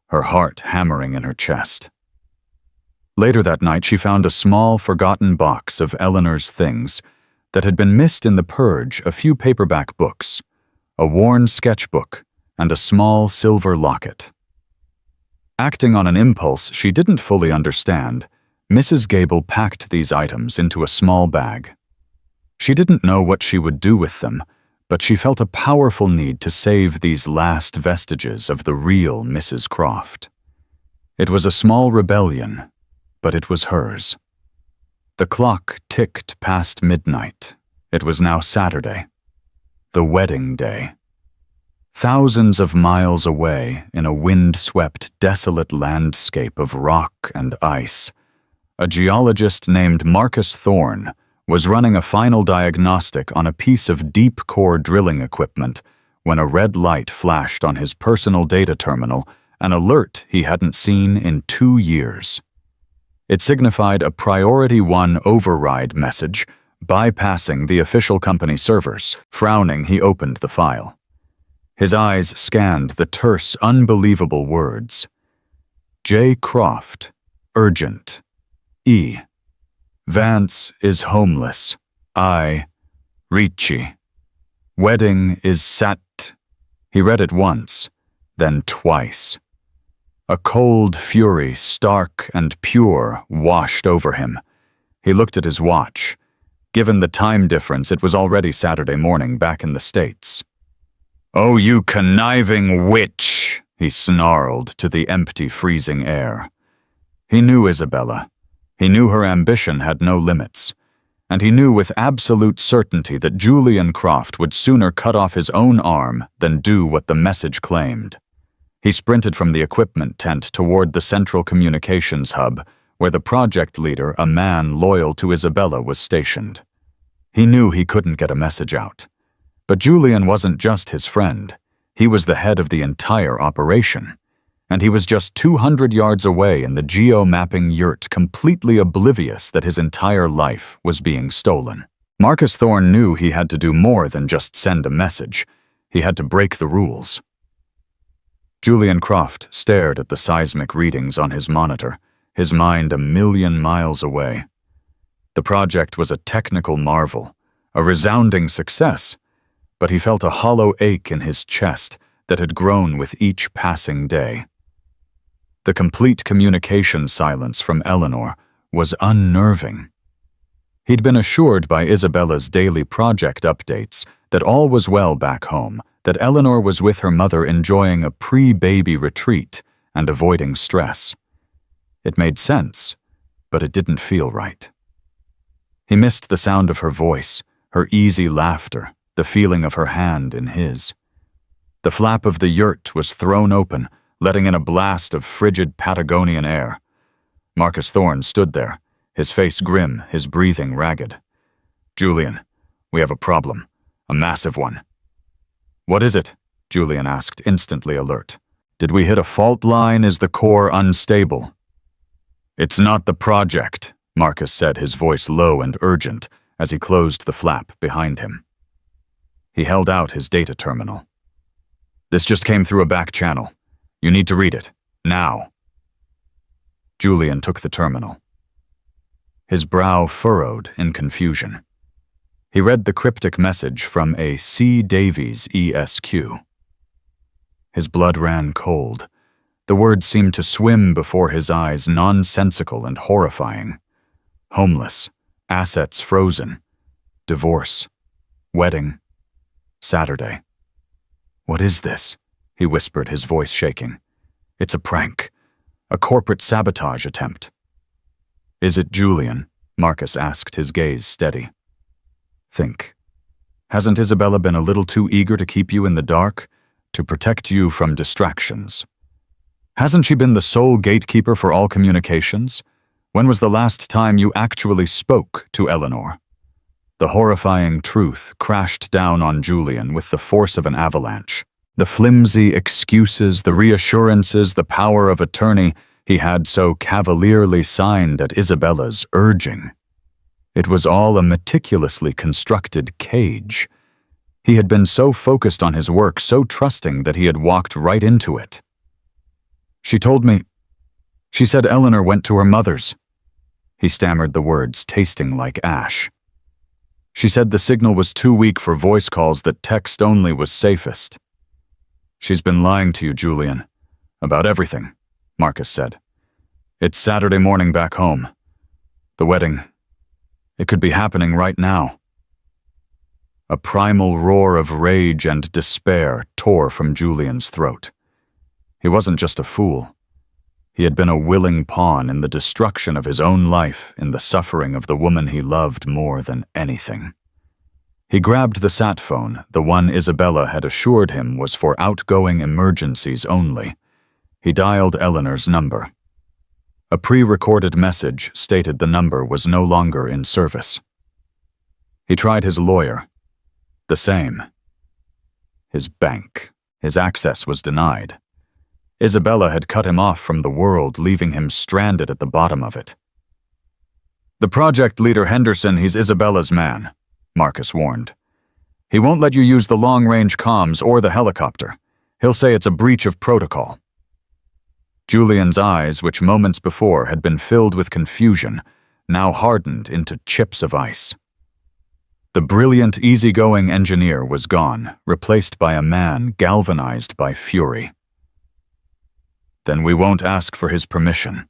her heart hammering in her chest. Later that night, she found a small, forgotten box of Eleanor's things that had been missed in the purge: a few paperback books, a worn sketchbook, and a small silver locket. Acting on an impulse she didn't fully understand, Mrs. Gable packed these items into a small bag. She didn't know what she would do with them, but she felt a powerful need to save these last vestiges of the real Mrs. Croft. It was a small rebellion, but it was hers. The clock ticked past midnight. It was now Saturday, the wedding day. Thousands of miles away, in a wind-swept, desolate landscape of rock and ice, a geologist named Marcus Thorne was running a final diagnostic on a piece of deep-core drilling equipment when a red light flashed on his personal data terminal, an alert he hadn't seen in 2 years. It signified a Priority 1 override message, bypassing the official company servers. Frowning, he opened the file. His eyes scanned the terse, unbelievable words. J. Croft, urgent. E. Vance is homeless. I. Ricci. Wedding is sat. He read it once, then twice. A cold fury, stark and pure, washed over him. He looked at his watch. Given the time difference, it was already Saturday morning back in the States. "Oh, you conniving witch!" he snarled to the empty, freezing air. He knew Isabella. He knew her ambition had no limits. And he knew with absolute certainty that Julian Croft would sooner cut off his own arm than do what the message claimed. He sprinted from the equipment tent toward the central communications hub, where the project leader, a man loyal to Isabella, was stationed. He knew he couldn't get a message out. But Julian wasn't just his friend. He was the head of the entire operation. And he was just 200 yards away in the geo-mapping yurt, completely oblivious that his entire life was being stolen. Marcus Thorne knew he had to do more than just send a message. He had to break the rules. Julian Croft stared at the seismic readings on his monitor, his mind a million miles away. The project was a technical marvel, a resounding success, but he felt a hollow ache in his chest that had grown with each passing day. The complete communication silence from Eleanor was unnerving. He'd been assured by Isabella's daily project updates that all was well back home, that Eleanor was with her mother enjoying a pre-baby retreat and avoiding stress. It made sense, but it didn't feel right. He missed the sound of her voice, her easy laughter, the feeling of her hand in his. The flap of the yurt was thrown open, letting in a blast of frigid Patagonian air. Marcus Thorne stood there, his face grim, his breathing ragged. "Julian, we have a problem, a massive one." "What is it?" Julian asked, instantly alert. "Did we hit a fault line? Is the core unstable?" "It's not the project," Marcus said, his voice low and urgent, as he closed the flap behind him. He held out his data terminal. "This just came through a back channel. You need to read it. Now." Julian took the terminal. His brow furrowed in confusion. He read the cryptic message from a C. Davies ESQ. His blood ran cold. The words seemed to swim before his eyes, nonsensical and horrifying. Homeless, Assets frozen. Divorce. Wedding. Saturday. "What is this?" he whispered, his voice shaking. "It's a prank. A corporate sabotage attempt." "Is it Julian?" Marcus asked, his gaze steady. "Think. Hasn't Isabella been a little too eager to keep you in the dark, to protect you from distractions? Hasn't she been the sole gatekeeper for all communications? When was the last time you actually spoke to Eleanor?" The horrifying truth crashed down on Julian with the force of an avalanche. The flimsy excuses, the reassurances, the power of attorney he had so cavalierly signed at Isabella's urging. It was all a meticulously constructed cage. He had been so focused on his work, so trusting that he had walked right into it. She said Eleanor went to her mother's." He stammered the words, tasting like ash. "She said the signal was too weak for voice calls, that text only was safest." "She's been lying to you, Julian. About everything," Marcus said. "It's Saturday morning back home. The wedding. It could be happening right now." A primal roar of rage and despair tore from Julian's throat. He wasn't just a fool. He had been a willing pawn in the destruction of his own life, in the suffering of the woman he loved more than anything. He grabbed the sat phone, the one Isabella had assured him was for outgoing emergencies only. He dialed Eleanor's number. A pre-recorded message stated the number was no longer in service. He tried his lawyer. The same. His bank. His access was denied. Isabella had cut him off from the world, leaving him stranded at the bottom of it. "The project leader Henderson, he's Isabella's man," Marcus warned. "He won't let you use the long-range comms or the helicopter. He'll say it's a breach of protocol." Julian's eyes, which moments before had been filled with confusion, now hardened into chips of ice. The brilliant, easygoing engineer was gone, replaced by a man galvanized by fury. "Then we won't ask for his permission,"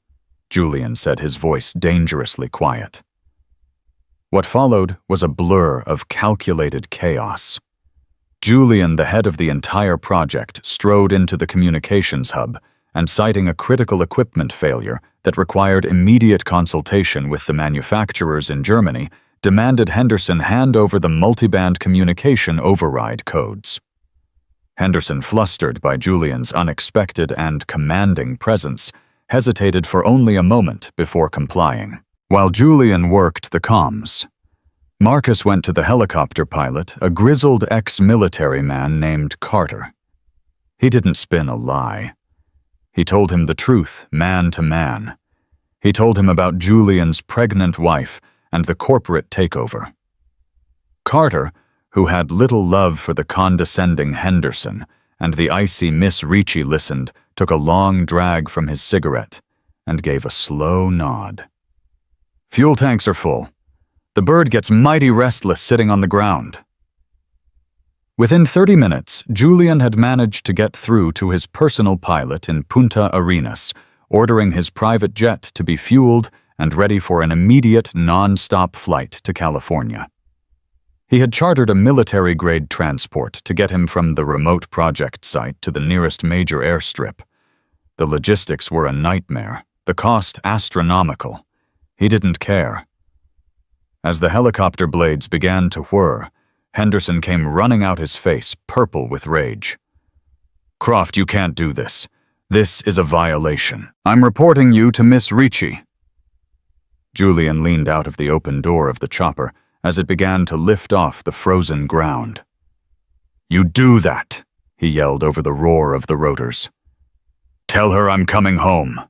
Julian said, his voice dangerously quiet. What followed was a blur of calculated chaos. Julian, the head of the entire project, strode into the communications hub and, citing a critical equipment failure that required immediate consultation with the manufacturers in Germany, demanded Henderson hand over the multiband communication override codes. Henderson, flustered by Julian's unexpected and commanding presence, hesitated for only a moment before complying. While Julian worked the comms, Marcus went to the helicopter pilot, a grizzled ex-military man named Carter. He didn't spin a lie. He told him the truth, man to man. He told him about Julian's pregnant wife and the corporate takeover. Carter, who had little love for the condescending Henderson, and the icy Miss Ricci, listened, took a long drag from his cigarette, and gave a slow nod. "Fuel tanks are full. The bird gets mighty restless sitting on the ground." Within 30 minutes, Julian had managed to get through to his personal pilot in Punta Arenas, ordering his private jet to be fueled and ready for an immediate non-stop flight to California. He had chartered a military-grade transport to get him from the remote project site to the nearest major airstrip. The logistics were a nightmare, the cost astronomical. He didn't care. As the helicopter blades began to whir, Henderson came running out, his face purple with rage. "Croft, you can't do this. This is a violation. I'm reporting you to Miss Ricci." Julian leaned out of the open door of the chopper as it began to lift off the frozen ground. "You do that," he yelled over the roar of the rotors. "Tell her I'm coming home."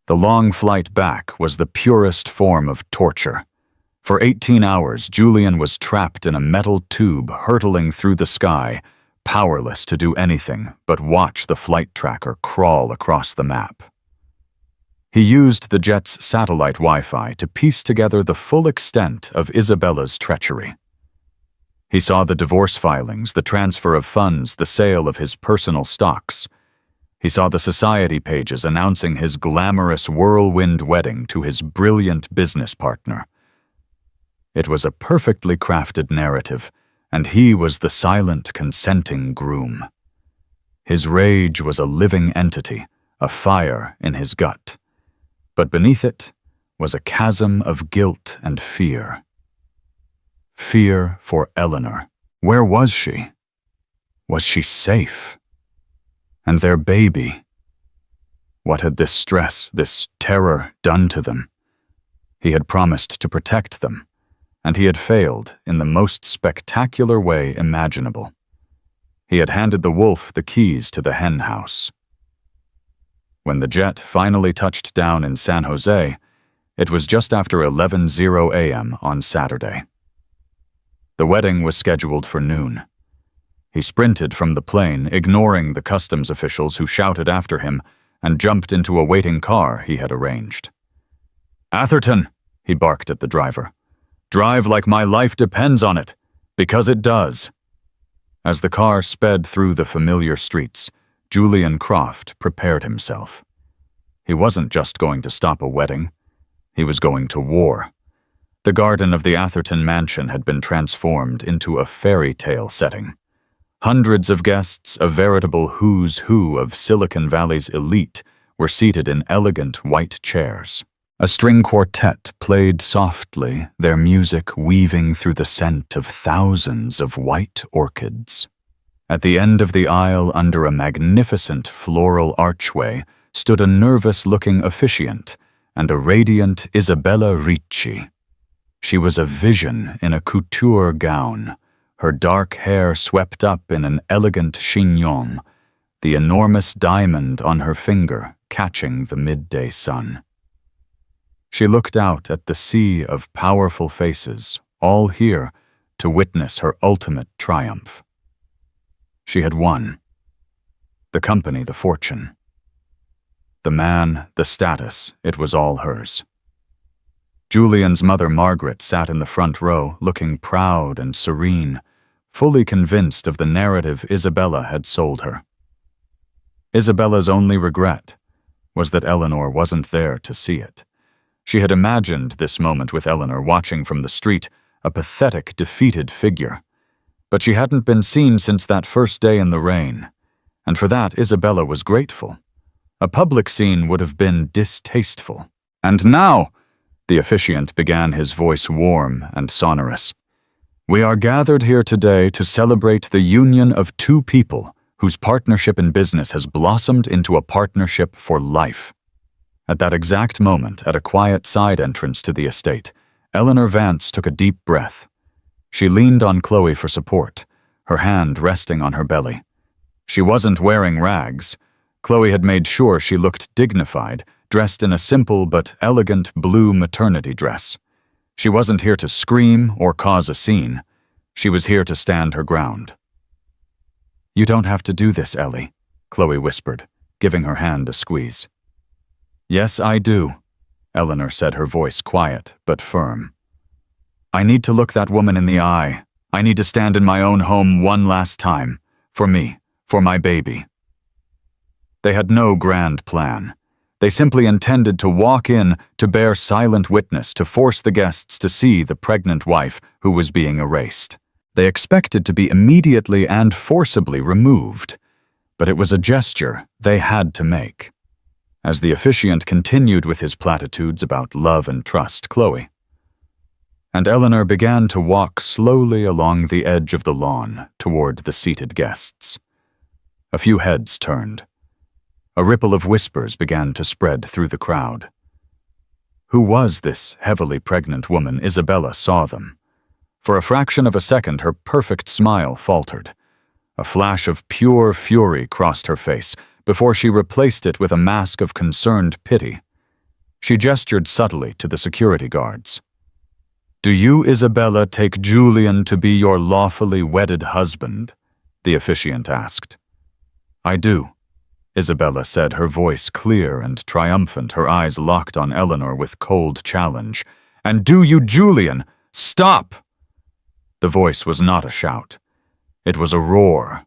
The long flight back was the purest form of torture. For 18 hours, Julian was trapped in a metal tube hurtling through the sky, powerless to do anything but watch the flight tracker crawl across the map. He used the jet's satellite Wi-Fi to piece together the full extent of Isabella's treachery. He saw the divorce filings, the transfer of funds, the sale of his personal stocks. He saw the society pages announcing his glamorous whirlwind wedding to his brilliant business partner. It was a perfectly crafted narrative, and he was the silent, consenting groom. His rage was a living entity, a fire in his gut. But beneath it was a chasm of guilt and fear. Fear for Eleanor. Where was she? Was she safe? And their baby? What had this stress, this terror done to them? He had promised to protect them, and he had failed in the most spectacular way imaginable. He had handed the wolf the keys to the hen house. When the jet finally touched down in San Jose, it was just after 11:00 a.m. on Saturday. The wedding was scheduled for noon. He sprinted from the plane, ignoring the customs officials who shouted after him, and jumped into a waiting car he had arranged. "Atherton," he barked at the driver. "Drive like my life depends on it, because it does." As the car sped through the familiar streets, Julian Croft prepared himself. He wasn't just going to stop a wedding. He was going to war. The garden of the Atherton mansion had been transformed into a fairy tale setting. Hundreds of guests, a veritable who's who of Silicon Valley's elite, were seated in elegant white chairs. A string quartet played softly, their music weaving through the scent of thousands of white orchids. At the end of the aisle, under a magnificent floral archway, stood a nervous-looking officiant and a radiant Isabella Ricci. She was a vision in a couture gown, her dark hair swept up in an elegant chignon, the enormous diamond on her finger catching the midday sun. She looked out at the sea of powerful faces, all here to witness her ultimate triumph. She had won. The company, the fortune. The man, the status, it was all hers. Julian's mother, Margaret, sat in the front row, looking proud and serene, fully convinced of the narrative Isabella had sold her. Isabella's only regret was that Eleanor wasn't there to see it. She had imagined this moment with Eleanor watching from the street, a pathetic, defeated figure. But she hadn't been seen since that first day in the rain, and for that Isabella was grateful. A public scene would have been distasteful. "And now," the officiant began, his voice warm and sonorous, "we are gathered here today to celebrate the union of two people whose partnership in business has blossomed into a partnership for life." At that exact moment, at a quiet side entrance to the estate, Eleanor Vance took a deep breath. She leaned on Chloe for support, her hand resting on her belly. She wasn't wearing rags. Chloe had made sure she looked dignified, dressed in a simple but elegant blue maternity dress. She wasn't here to scream or cause a scene. She was here to stand her ground. "You don't have to do this, Ellie," Chloe whispered, giving her hand a squeeze. "Yes, I do," Eleanor said, her voice quiet but firm. "I need to look that woman in the eye. I need to stand in my own home one last time. For me, for my baby." They had no grand plan. They simply intended to walk in, to bear silent witness, to force the guests to see the pregnant wife who was being erased. They expected to be immediately and forcibly removed, but it was a gesture they had to make. As the officiant continued with his platitudes about love and trust, Chloe and Eleanor began to walk slowly along the edge of the lawn toward the seated guests. A few heads turned. A ripple of whispers began to spread through the crowd. Who was this heavily pregnant woman? Isabella saw them. For a fraction of a second, her perfect smile faltered. A flash of pure fury crossed her face before she replaced it with a mask of concerned pity. She gestured subtly to the security guards. "Do you, Isabella, take Julian to be your lawfully wedded husband?" the officiant asked. "I do," Isabella said, her voice clear and triumphant, her eyes locked on Eleanor with cold challenge. "And do you, Julian? Stop!" The voice was not a shout. It was a roar.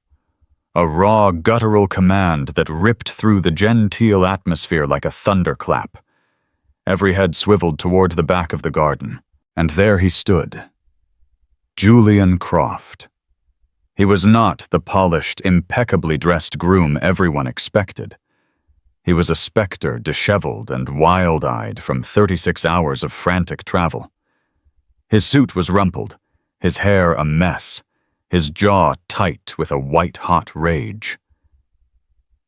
A raw, guttural command that ripped through the genteel atmosphere like a thunderclap. Every head swiveled toward the back of the garden. And there he stood. Julian Croft. He was not the polished, impeccably dressed groom everyone expected. He was a specter, disheveled and wild-eyed from 36 hours of frantic travel. His suit was rumpled, his hair a mess, his jaw tight with a white-hot rage.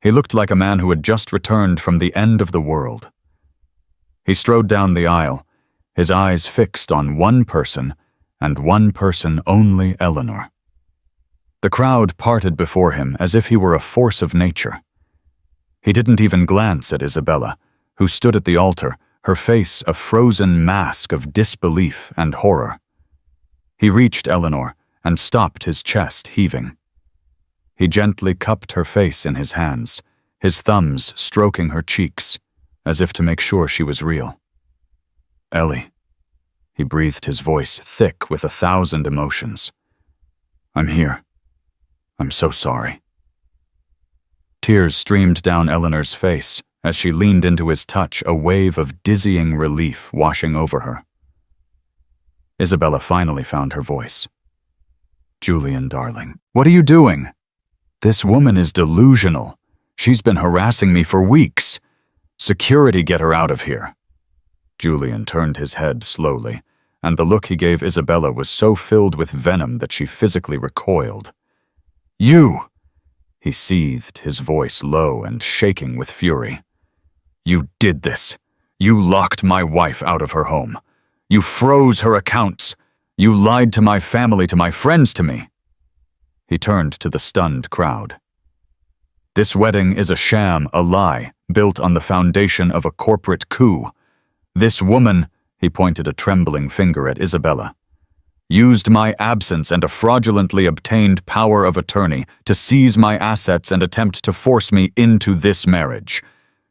He looked like a man who had just returned from the end of the world. He strode down the aisle, his eyes fixed on one person, and one person only, Eleanor. The crowd parted before him as if he were a force of nature. He didn't even glance at Isabella, who stood at the altar, her face a frozen mask of disbelief and horror. He reached Eleanor and stopped, his chest heaving. He gently cupped her face in his hands, his thumbs stroking her cheeks, as if to make sure she was real. "Ellie," he breathed, his voice thick with 1,000 emotions. "I'm here. I'm so sorry." Tears streamed down Eleanor's face as she leaned into his touch, a wave of dizzying relief washing over her. Isabella finally found her voice. "Julian, darling, what are you doing? This woman is delusional. She's been harassing me for weeks. Security, get her out of here." Julian turned his head slowly, and the look he gave Isabella was so filled with venom that she physically recoiled. "You!" he seethed, his voice low and shaking with fury. "You did this. You locked my wife out of her home. You froze her accounts. You lied to my family, to my friends, to me." He turned to the stunned crowd. "This wedding is a sham, a lie, built on the foundation of a corporate coup. This woman," he pointed a trembling finger at Isabella, "used my absence and a fraudulently obtained power of attorney to seize my assets and attempt to force me into this marriage.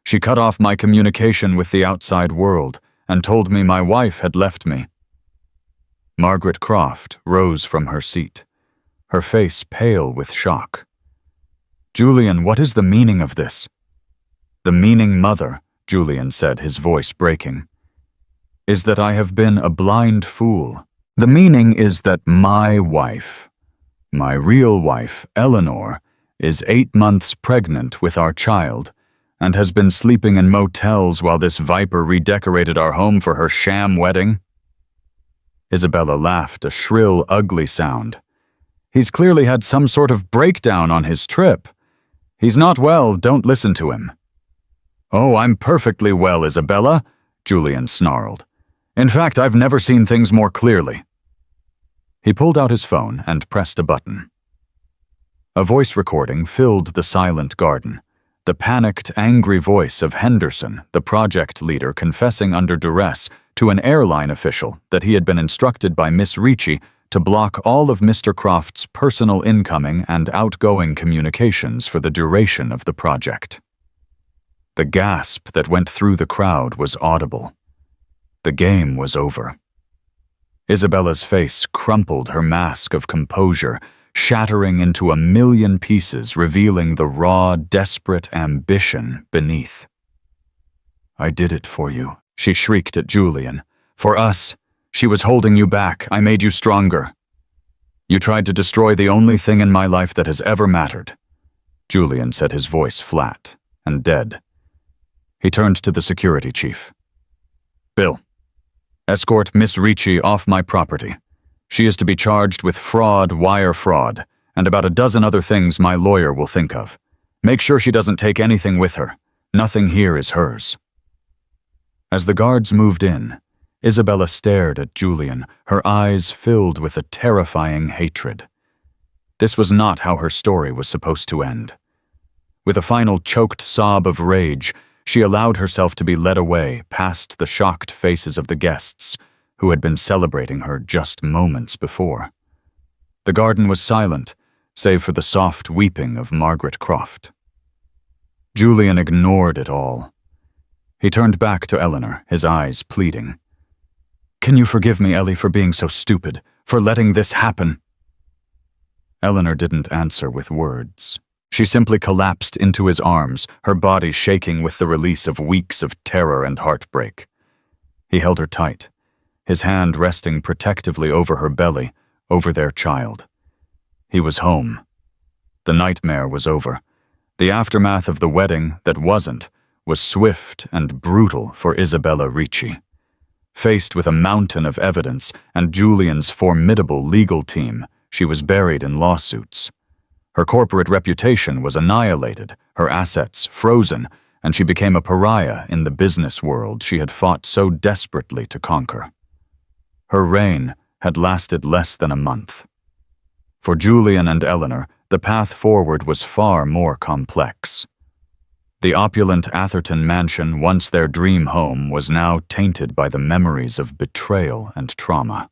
She cut off my communication with the outside world and told me my wife had left me." Margaret Croft rose from her seat, her face pale with shock. "Julian, what is the meaning of this?" "The meaning, mother," Julian said, his voice breaking, "is that I have been a blind fool. The meaning is that my wife, my real wife, Eleanor, is 8 months pregnant with our child and has been sleeping in motels while this viper redecorated our home for her sham wedding." Isabella laughed, a shrill, ugly sound. "He's clearly had some sort of breakdown on his trip. He's not well, don't listen to him." "Oh, I'm perfectly well, Isabella," Julian snarled. "In fact, I've never seen things more clearly." He pulled out his phone and pressed a button. A voice recording filled the silent garden, the panicked, angry voice of Henderson, the project leader, confessing under duress to an airline official that he had been instructed by Miss Ricci to block all of Mr. Croft's personal incoming and outgoing communications for the duration of the project. The gasp that went through the crowd was audible. The game was over. Isabella's face crumpled, her mask of composure shattering into 1,000,000 pieces, revealing the raw, desperate ambition beneath. "I did it for you," she shrieked at Julian. "For us. She was holding you back. I made you stronger. You tried to destroy the only thing in my life that has ever mattered." Julian said, his voice flat and dead. He turned to the security chief. "Bill, escort Miss Ricci off my property. She is to be charged with fraud, wire fraud, and about a dozen other things my lawyer will think of. Make sure she doesn't take anything with her. Nothing here is hers." As the guards moved in, Isabella stared at Julian, her eyes filled with a terrifying hatred. This was not how her story was supposed to end. With a final choked sob of rage, she allowed herself to be led away past the shocked faces of the guests who had been celebrating her just moments before. The garden was silent, save for the soft weeping of Margaret Croft. Julian ignored it all. He turned back to Eleanor, his eyes pleading. "Can you forgive me, Ellie, for being so stupid, for letting this happen?" Eleanor didn't answer with words. She simply collapsed into his arms, her body shaking with the release of weeks of terror and heartbreak. He held her tight, his hand resting protectively over her belly, over their child. He was home. The nightmare was over. The aftermath of the wedding that wasn't was swift and brutal for Isabella Ricci. Faced with a mountain of evidence and Julian's formidable legal team, she was buried in lawsuits. Her corporate reputation was annihilated, her assets frozen, and she became a pariah in the business world she had fought so desperately to conquer. Her reign had lasted less than a month. For Julian and Eleanor, the path forward was far more complex. The opulent Atherton mansion, once their dream home, was now tainted by the memories of betrayal and trauma.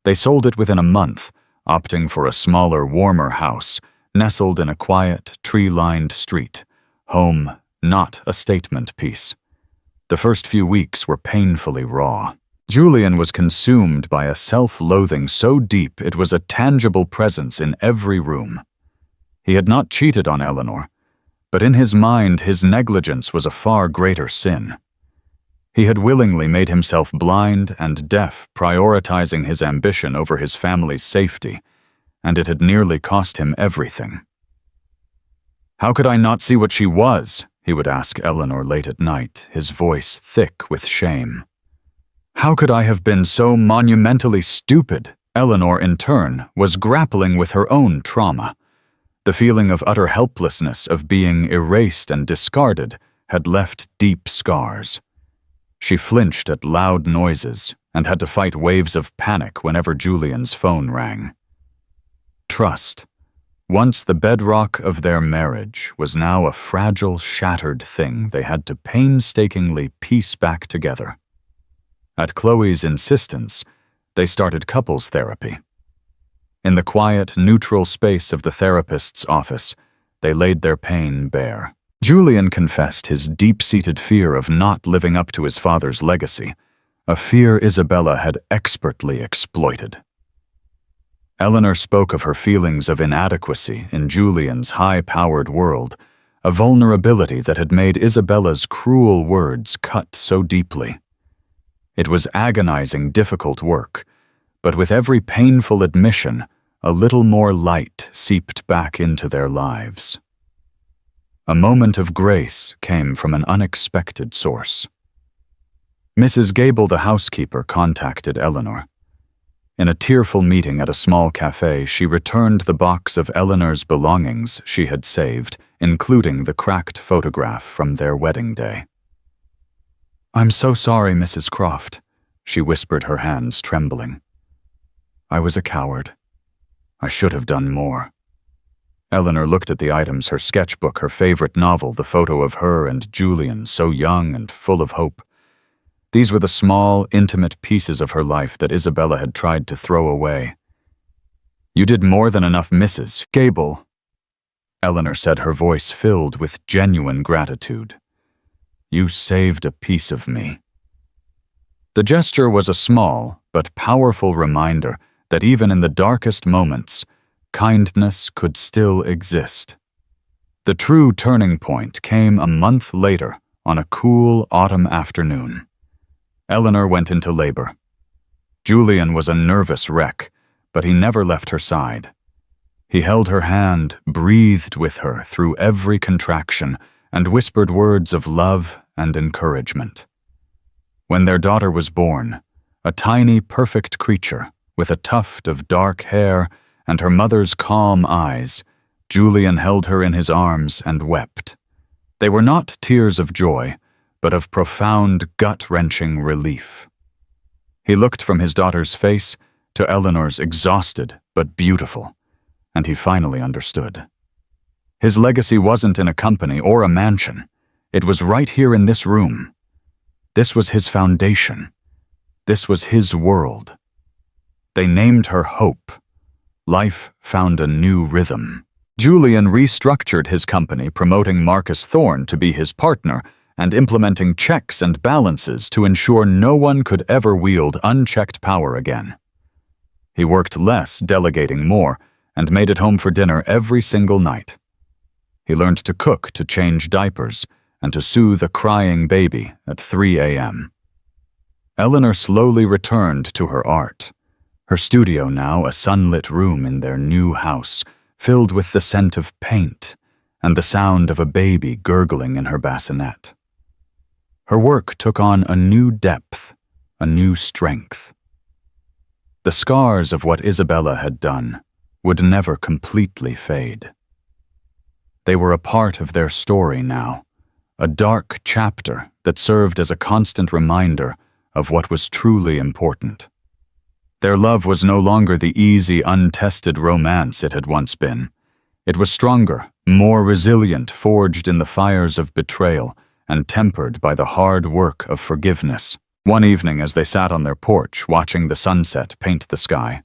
They sold it within a month, opting for a smaller, warmer house, nestled in a quiet, tree-lined street. Home, not a statement piece. The first few weeks were painfully raw. Julian was consumed by a self-loathing so deep it was a tangible presence in every room. He had not cheated on Eleanor, but in his mind his negligence was a far greater sin. He had willingly made himself blind and deaf, prioritizing his ambition over his family's safety, and it had nearly cost him everything. "How could I not see what she was?" he would ask Eleanor late at night, his voice thick with shame. "How could I have been so monumentally stupid?" Eleanor, in turn, was grappling with her own trauma. The feeling of utter helplessness, of being erased and discarded, had left deep scars. She flinched at loud noises and had to fight waves of panic whenever Julian's phone rang. Trust, once the bedrock of their marriage, was now a fragile, shattered thing they had to painstakingly piece back together. At Chloe's insistence, they started couples therapy. In the quiet, neutral space of the therapist's office, they laid their pain bare. Julian confessed his deep-seated fear of not living up to his father's legacy, a fear Isabella had expertly exploited. Eleanor spoke of her feelings of inadequacy in Julian's high-powered world, a vulnerability that had made Isabella's cruel words cut so deeply. It was agonizing, difficult work, but with every painful admission, a little more light seeped back into their lives. A moment of grace came from an unexpected source. Mrs. Gable, the housekeeper, contacted Eleanor. In a tearful meeting at a small cafe, she returned the box of Eleanor's belongings she had saved, including the cracked photograph from their wedding day. "I'm so sorry, Mrs. Croft," she whispered, her hands trembling. "I was a coward. I should have done more." Eleanor looked at the items, her sketchbook, her favorite novel, the photo of her and Julian, so young and full of hope. These were the small, intimate pieces of her life that Isabella had tried to throw away. "You did more than enough, Mrs. Gable," Eleanor said, her voice filled with genuine gratitude. "You saved a piece of me." The gesture was a small but powerful reminder that even in the darkest moments, kindness could still exist. The true turning point came a month later on a cool autumn afternoon. Eleanor went into labor. Julian was a nervous wreck, but he never left her side. He held her hand, breathed with her through every contraction, and whispered words of love and encouragement. When their daughter was born, a tiny, perfect creature with a tuft of dark hair and her mother's calm eyes, Julian held her in his arms and wept. They were not tears of joy, but of profound, gut-wrenching relief. He looked from his daughter's face to Eleanor's, exhausted but beautiful, and he finally understood. His legacy wasn't in a company or a mansion. It was right here in this room. This was his foundation. This was his world. They named her Hope. Life found a new rhythm. Julian restructured his company, promoting Marcus Thorne to be his partner and implementing checks and balances to ensure no one could ever wield unchecked power again. He worked less, delegating more, and made it home for dinner every single night. He learned to cook, to change diapers, and to soothe a crying baby at 3 a.m. Eleanor slowly returned to her art. Her studio now a sunlit room in their new house, filled with the scent of paint and the sound of a baby gurgling in her bassinet. Her work took on a new depth, a new strength. The scars of what Isabella had done would never completely fade. They were a part of their story now, a dark chapter that served as a constant reminder of what was truly important. Their love was no longer the easy, untested romance it had once been. It was stronger, more resilient, forged in the fires of betrayal and tempered by the hard work of forgiveness. One evening, as they sat on their porch watching the sunset paint the sky,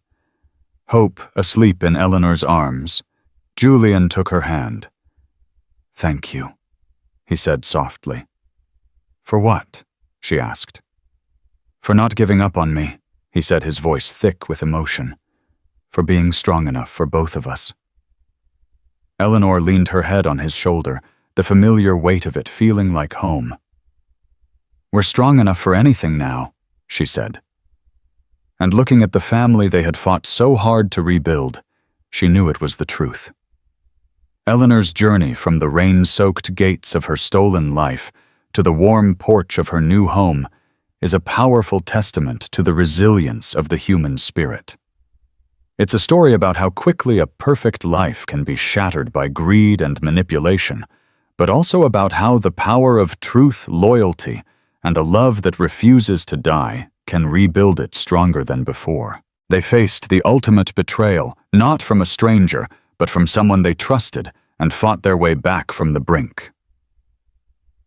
Hope asleep in Eleanor's arms, Julian took her hand. "Thank you," he said softly. "For what?" she asked. "For not giving up on me," he said, his voice thick with emotion. "For being strong enough for both of us." Eleanor leaned her head on his shoulder, the familiar weight of it feeling like home. "We're strong enough for anything now," she said. And looking at the family they had fought so hard to rebuild, she knew it was the truth. Eleanor's journey from the rain-soaked gates of her stolen life to the warm porch of her new home is a powerful testament to the resilience of the human spirit. It's a story about how quickly a perfect life can be shattered by greed and manipulation, but also about how the power of truth, loyalty, and a love that refuses to die can rebuild it stronger than before. They faced the ultimate betrayal, not from a stranger, but from someone they trusted, and fought their way back from the brink.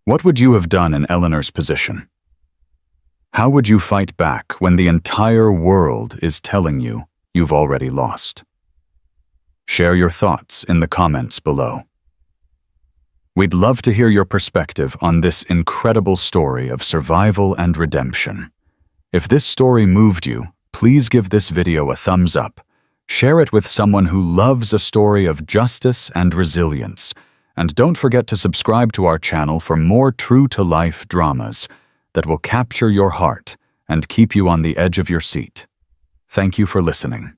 What would you have done in Eleanor's position? How would you fight back when the entire world is telling you you've already lost? Share your thoughts in the comments below. We'd love to hear your perspective on this incredible story of survival and redemption. If this story moved you, please give this video a thumbs up. Share it with someone who loves a story of justice and resilience. And don't forget to subscribe to our channel for more true-to-life dramas that will capture your heart and keep you on the edge of your seat. Thank you for listening.